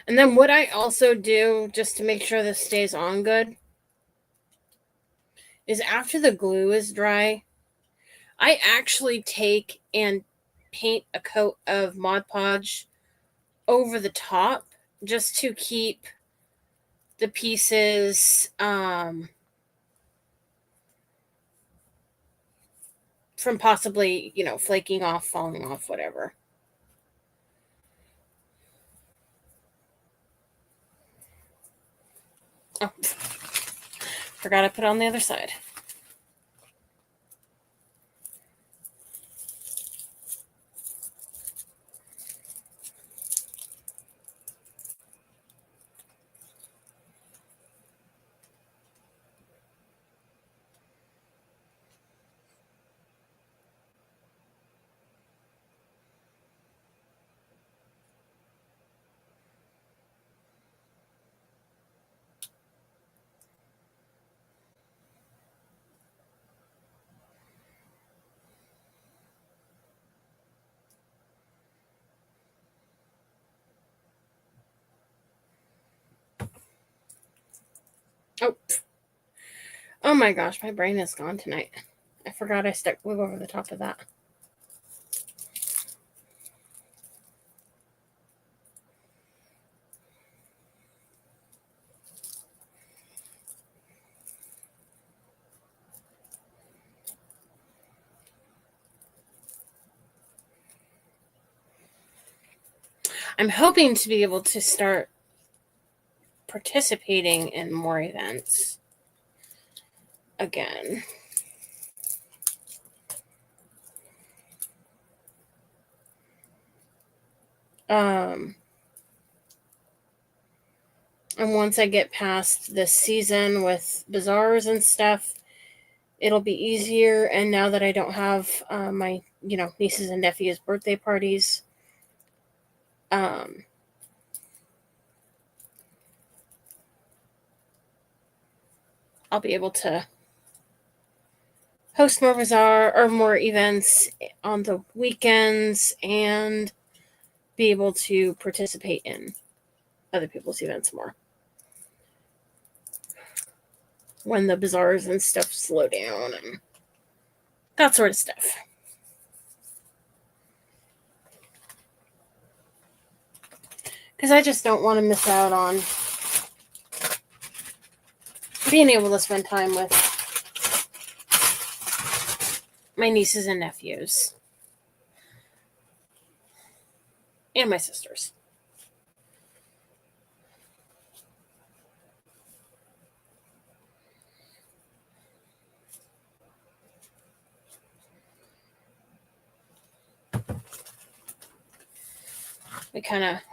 And then what I also do, just to make sure this stays on good, is after the glue is dry, I actually take and paint a coat of Mod Podge over the top just to keep the pieces from possibly, flaking off, falling off, whatever. Oh, forgot I put on the other side. Oh my gosh, my brain is gone tonight. I forgot I stuck glue over the top of that. I'm hoping to be able to start participating in more events again. And once I get past this season with bazaars and stuff, it'll be easier. And now that I don't have my, nieces and nephews' birthday parties, I'll be able to host more bazaar or more events on the weekends and be able to participate in other people's events more when the bazaars and stuff slow down and that sort of stuff. Because I just don't want to miss out on being able to spend time with my nieces and nephews and my sisters.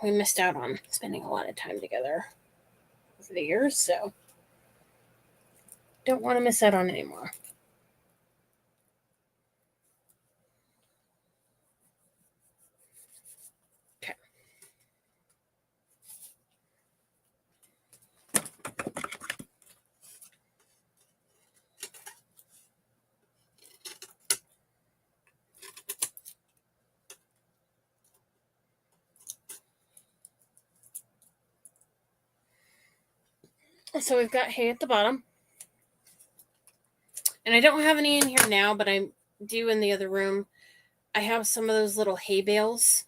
we missed out on spending a lot of time together over the years, so don't want to miss out on anymore. Okay. So we've got hay at the bottom. And I don't have any in here now, but I do in the other room. I have some of those little hay bales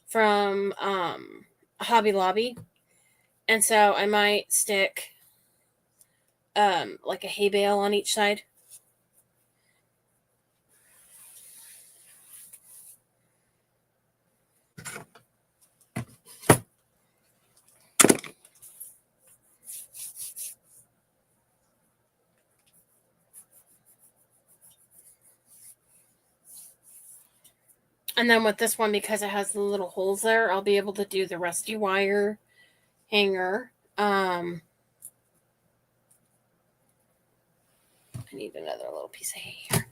from Hobby Lobby. And so I might stick like a hay bale on each side. And then with this one, because it has the little holes there, I'll be able to do the rusty wire hanger. I need another little piece of hay here.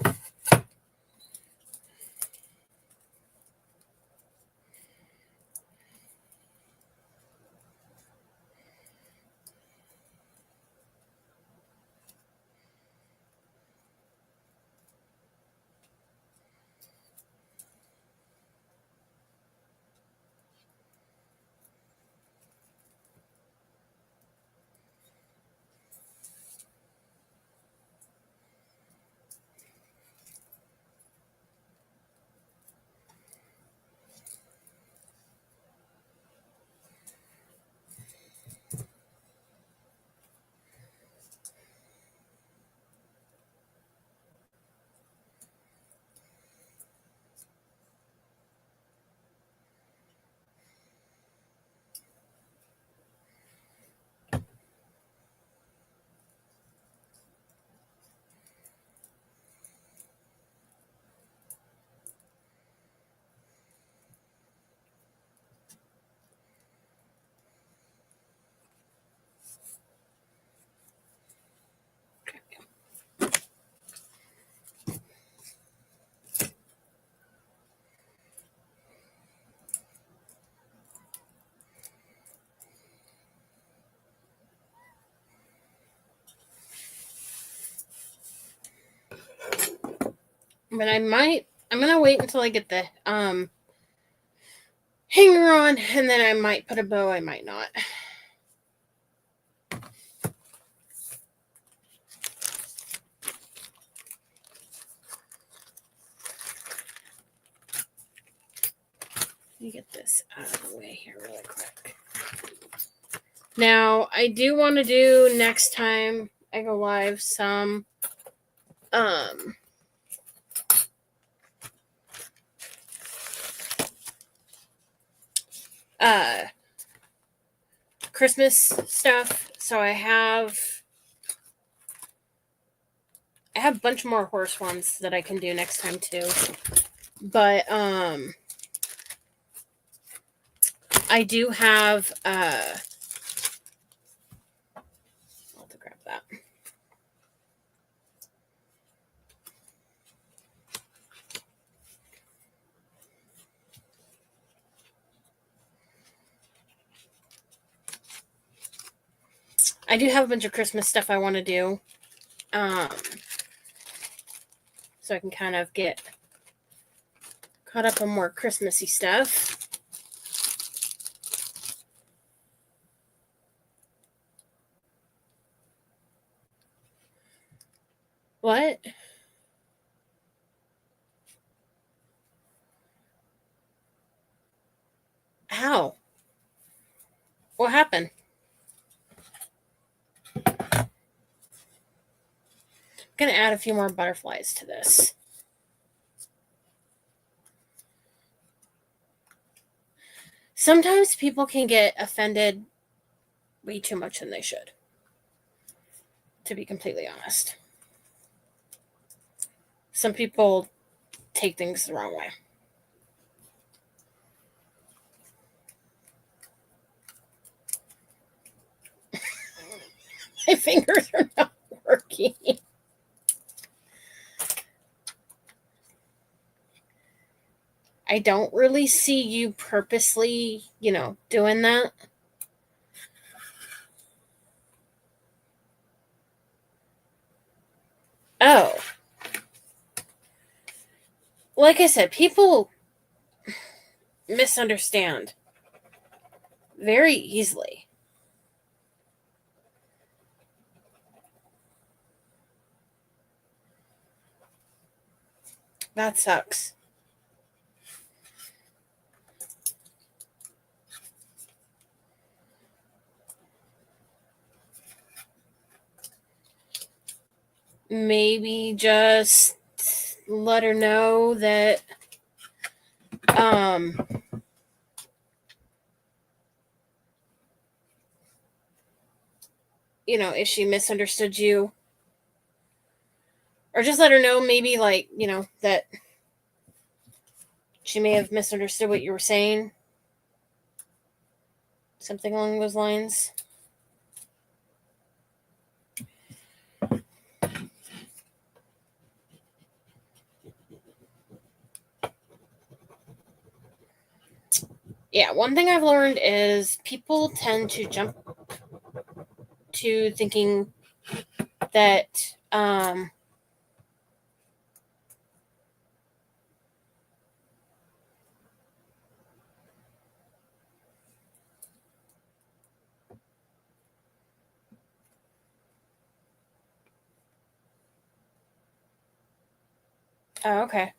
But I'm going to wait until I get the hanger on, and then I might put a bow, I might not. Let me get this out of the way here really quick. Now, I do want to do next time I go live some Christmas stuff. So I have a bunch more horse ones that I can do next time too. But I do have I'll have to grab that. I do have a bunch of Christmas stuff I want to do. So I can kind of get caught up on more Christmassy stuff. What? How? What happened? I'm going to add a few more butterflies to this. Sometimes people can get offended way too much than they should, to be completely honest. Some people take things the wrong way. My fingers are not working. I don't really see you purposely, doing that. Oh. Like I said, people misunderstand very easily. That sucks. Maybe just let her know that if she misunderstood you, or just let her know maybe that she may have misunderstood what you were saying, something along those lines. Yeah, one thing I've learned is people tend to jump to thinking that oh, okay.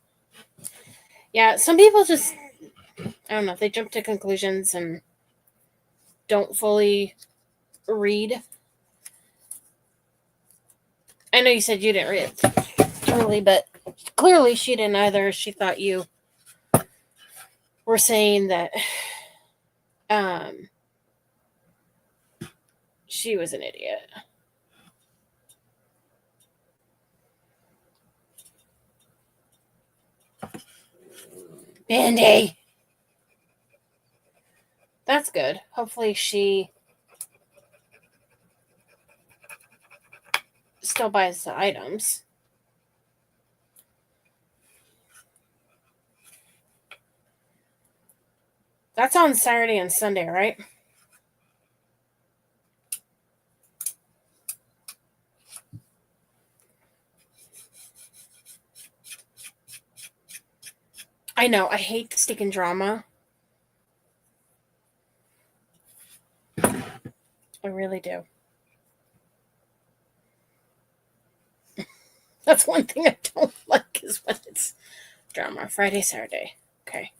Yeah, some people just, I don't know, they jump to conclusions and don't fully read. I know you said you didn't read it totally, but clearly she didn't either. She thought you were saying that she was an idiot. Bandy! That's good. Hopefully she still buys the items. That's on Saturday and Sunday, right? I know. I hate the stinking drama. I really do. That's one thing I don't like is when it's drama. Friday, Saturday. Okay.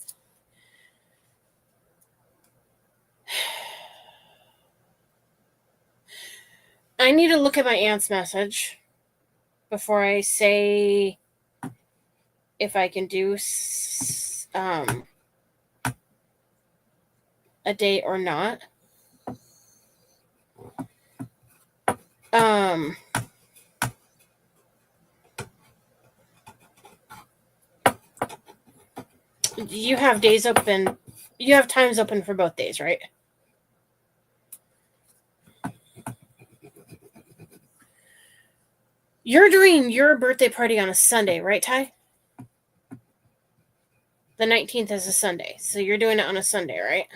I need to look at my aunt's message before I say if I can do a date or not. You have days open. You have times open for both days, right? You're doing your birthday party on a Sunday, right, Ty? The 19th is a Sunday, so you're doing it on a Sunday, right?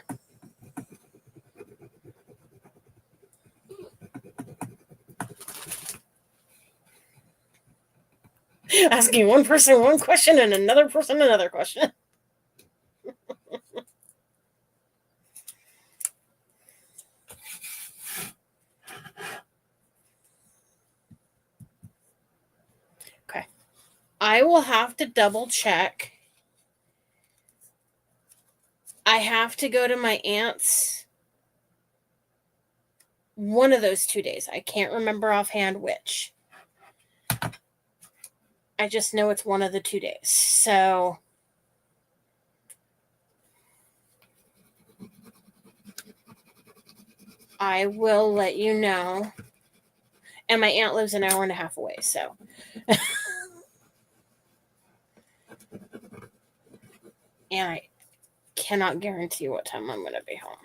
Asking one person one question and another person another question. Okay. I will have to double check. I have to go to my aunt's one of those 2 days. I can't remember offhand which. I just know it's one of the 2 days. So I will let you know. And my aunt lives an hour and a half away, so. And I cannot guarantee what time I'm going to be home.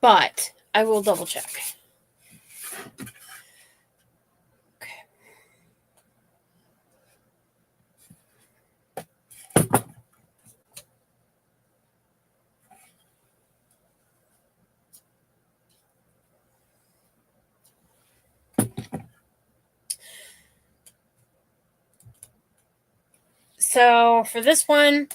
but I will double check. Okay. So for this one,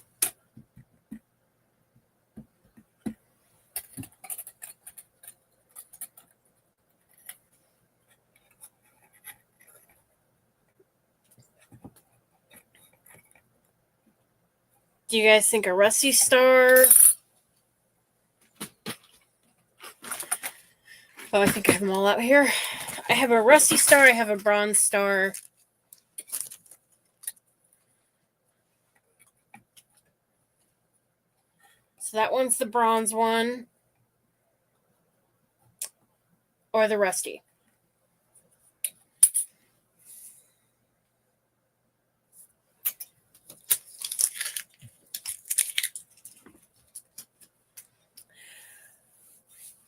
do you guys think a rusty star? Oh, I think I have them all out here. I have a rusty star. I have a bronze star. So that one's the bronze one. Or the rusty.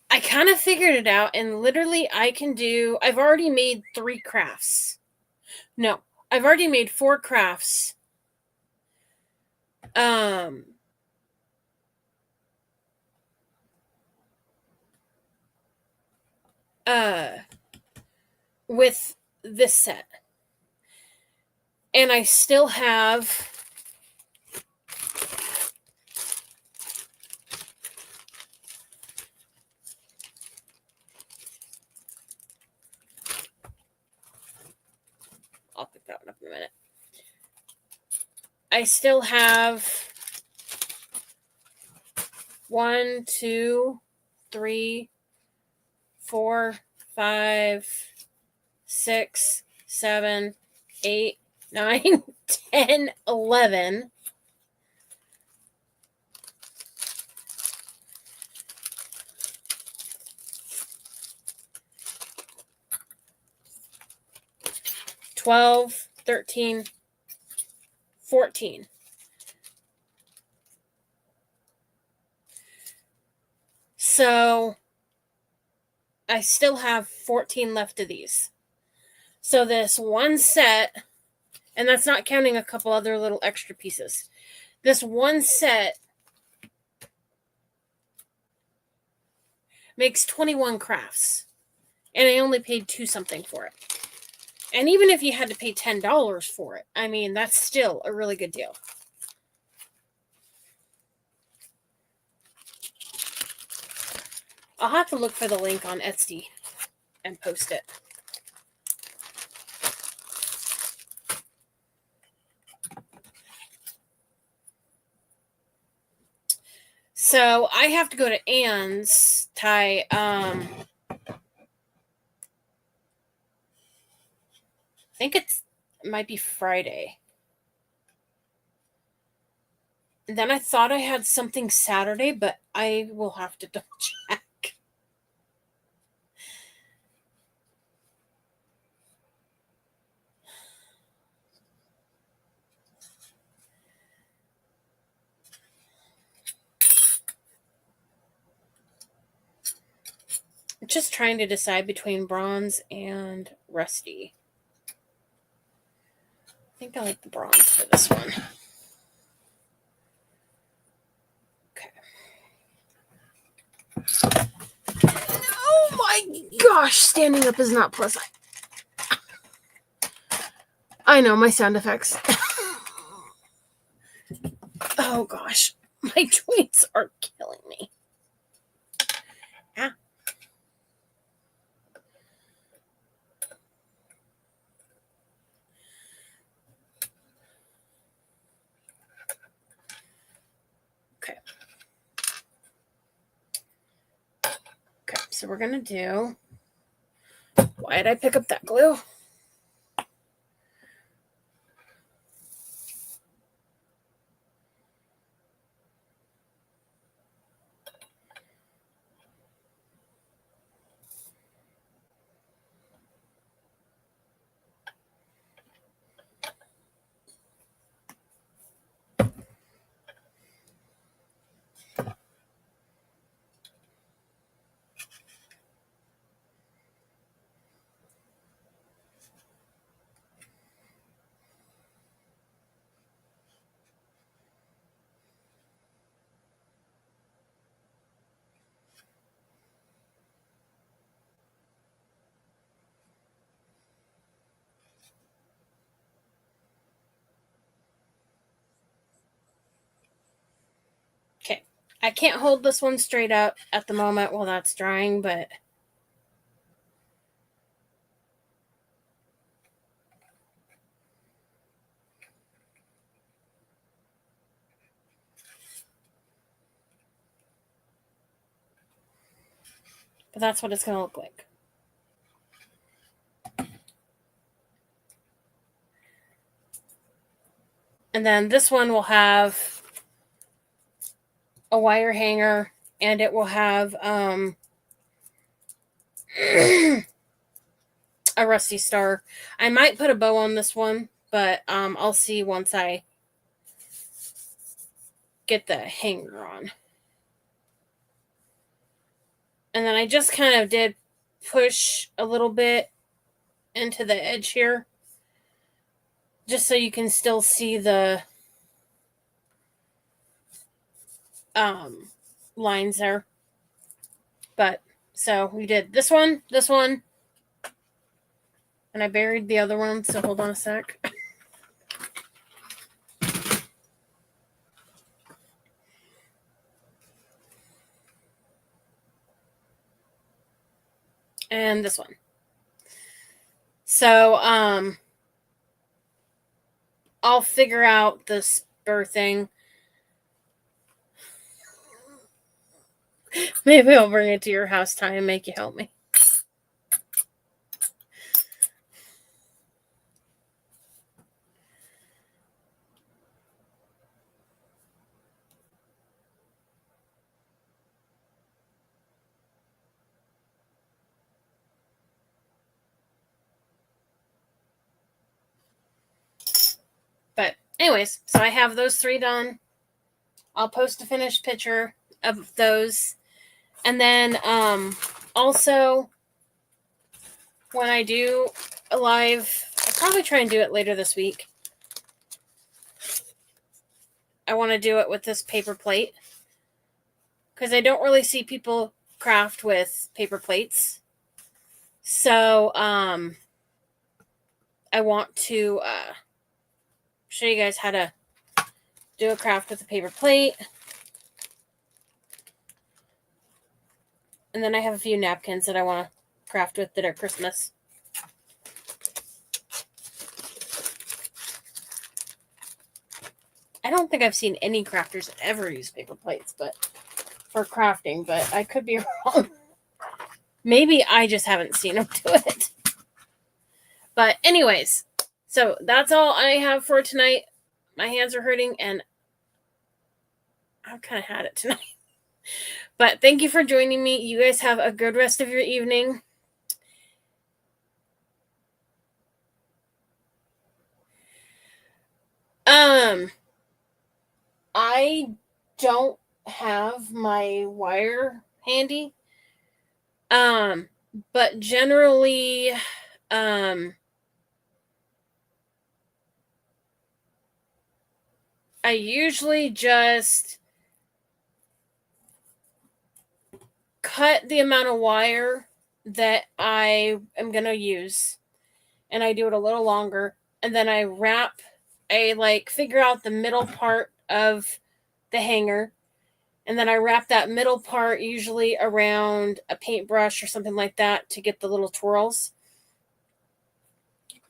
I kind of figured it out, and literally I've already made 3 crafts. No, I've already made 4 crafts. With this set. And I still have I'll pick that one up in a minute. I still have 1, 2, 3, 4, 5, 6, 7, 8, 9, 10, 11. $12, $13, $14. So I still have 14 left of these. So this one set, and that's not counting a couple other little extra pieces. This one set makes 21 crafts. And I only paid $2 something for it. And even if you had to pay $10 for it, I mean, that's still a really good deal. I'll have to look for the link on Etsy and post it. So I have to go to Ann's, Ty. I think it might be Friday. And then I thought I had something Saturday, but I will have to double check. Just trying to decide between bronze and rusty. I think I like the bronze for this one. Okay. Oh my gosh, standing up is not pleasant. I know, my sound effects. Oh gosh, my joints are killing me. Ah. Okay. Okay, so we're going to do... Why did I pick up that glue? I can't hold this one straight up at the moment while that's drying, but that's what it's going to look like. And then this one will have a wire hanger, and it will have a rusty star. I might put a bow on this one, but I'll see once I get the hanger on. And then I just kind of did push a little bit into the edge here, just so you can still see the lines there. But so we did this one, and I buried the other one, so hold on a sec. And this one. So I'll figure out the spur thing. Maybe I'll bring it to your house, Tonya, and make you help me. But anyways, so I have those 3 done. I'll post a finished picture of those. And then also, when I do a live, I'll probably try and do it later this week. I want to do it with this paper plate, because I don't really see people craft with paper plates. So I want to show you guys how to do a craft with a paper plate. And then I have a few napkins that I want to craft with that are Christmas. I don't think I've seen any crafters ever use paper plates for crafting, but I could be wrong. Maybe I just haven't seen them do it. But anyways, so that's all I have for tonight. My hands are hurting, and I've kind of had it tonight. But thank you for joining me. You guys have a good rest of your evening. I don't have my wire handy. But generally, I usually just cut the amount of wire that I am going to use, and I do it a little longer, and then I figure out the middle part of the hanger, and then I wrap that middle part usually around a paintbrush or something like that to get the little twirls.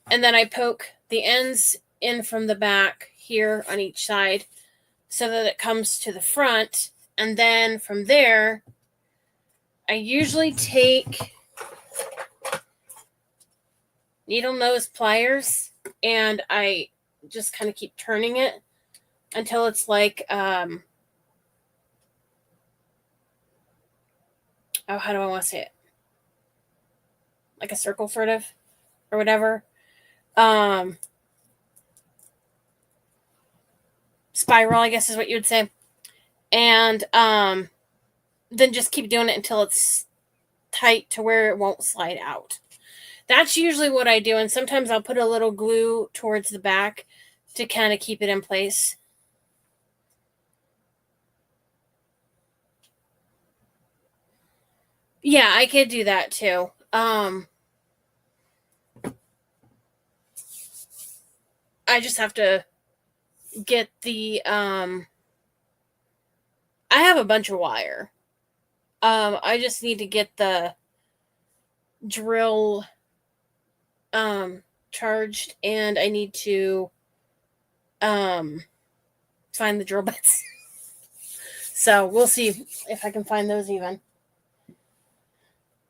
And then I poke the ends in from the back here on each side so that it comes to the front. And then from there, I usually take needle nose pliers, and I just kind of keep turning it until it's like, how do I want to say it? Like a circle, sort of, or whatever. Spiral, I guess is what you would say. And then just keep doing it until it's tight to where it won't slide out. That's usually what I do, and sometimes I'll put a little glue towards the back to kind of keep it in place. Yeah, I could do that too. I just have to get the I have a bunch of wire. I just need to get the drill charged, and I need to find the drill bits. So we'll see if I can find those even.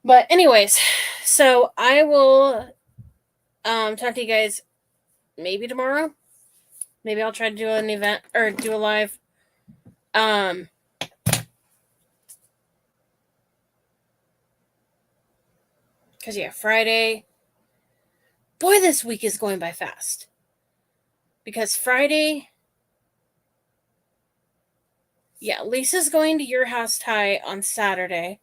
But anyways, so I will talk to you guys maybe tomorrow. Maybe I'll try to do an event or do a live. Because yeah, Friday. Boy, this week is going by fast. Because Friday, yeah, Lisa's going to your house tie on Saturday.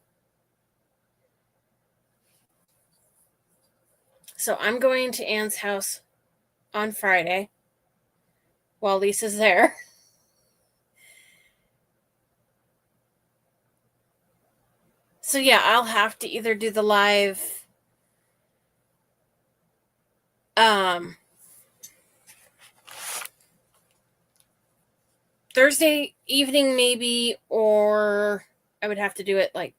So I'm going to Anne's house on Friday while Lisa's there. So yeah, I'll have to either do the live Thursday evening maybe, or I would have to do it like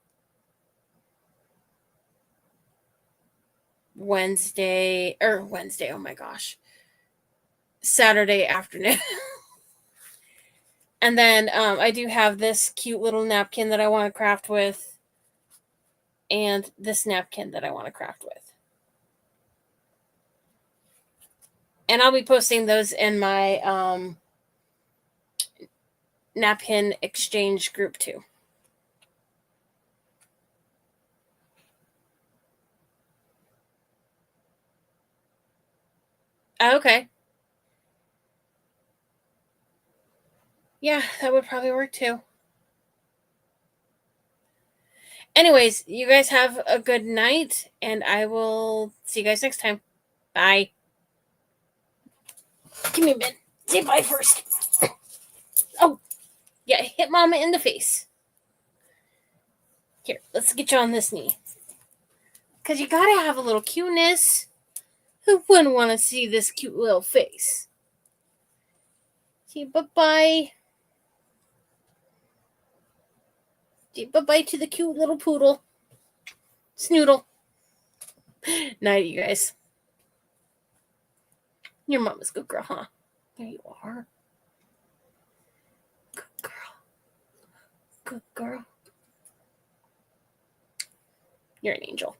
Wednesday, oh my gosh, Saturday afternoon. And then I do have this cute little napkin that I want to craft with, and this napkin that I want to craft with. And I'll be posting those in my napkin exchange group too. Okay. Yeah, that would probably work too. Anyways, you guys have a good night, and I will see you guys next time. Bye. Give me a minute. Say bye first. Oh, yeah, hit Mama in the face. Here, let's get you on this knee. Because you gotta have a little cuteness. Who wouldn't want to see this cute little face? See, bye-bye. See, bye-bye to the cute little poodle. Snoodle. Night, you guys. Your mama's a good girl, huh? There you are. Good girl. Good girl. You're an angel.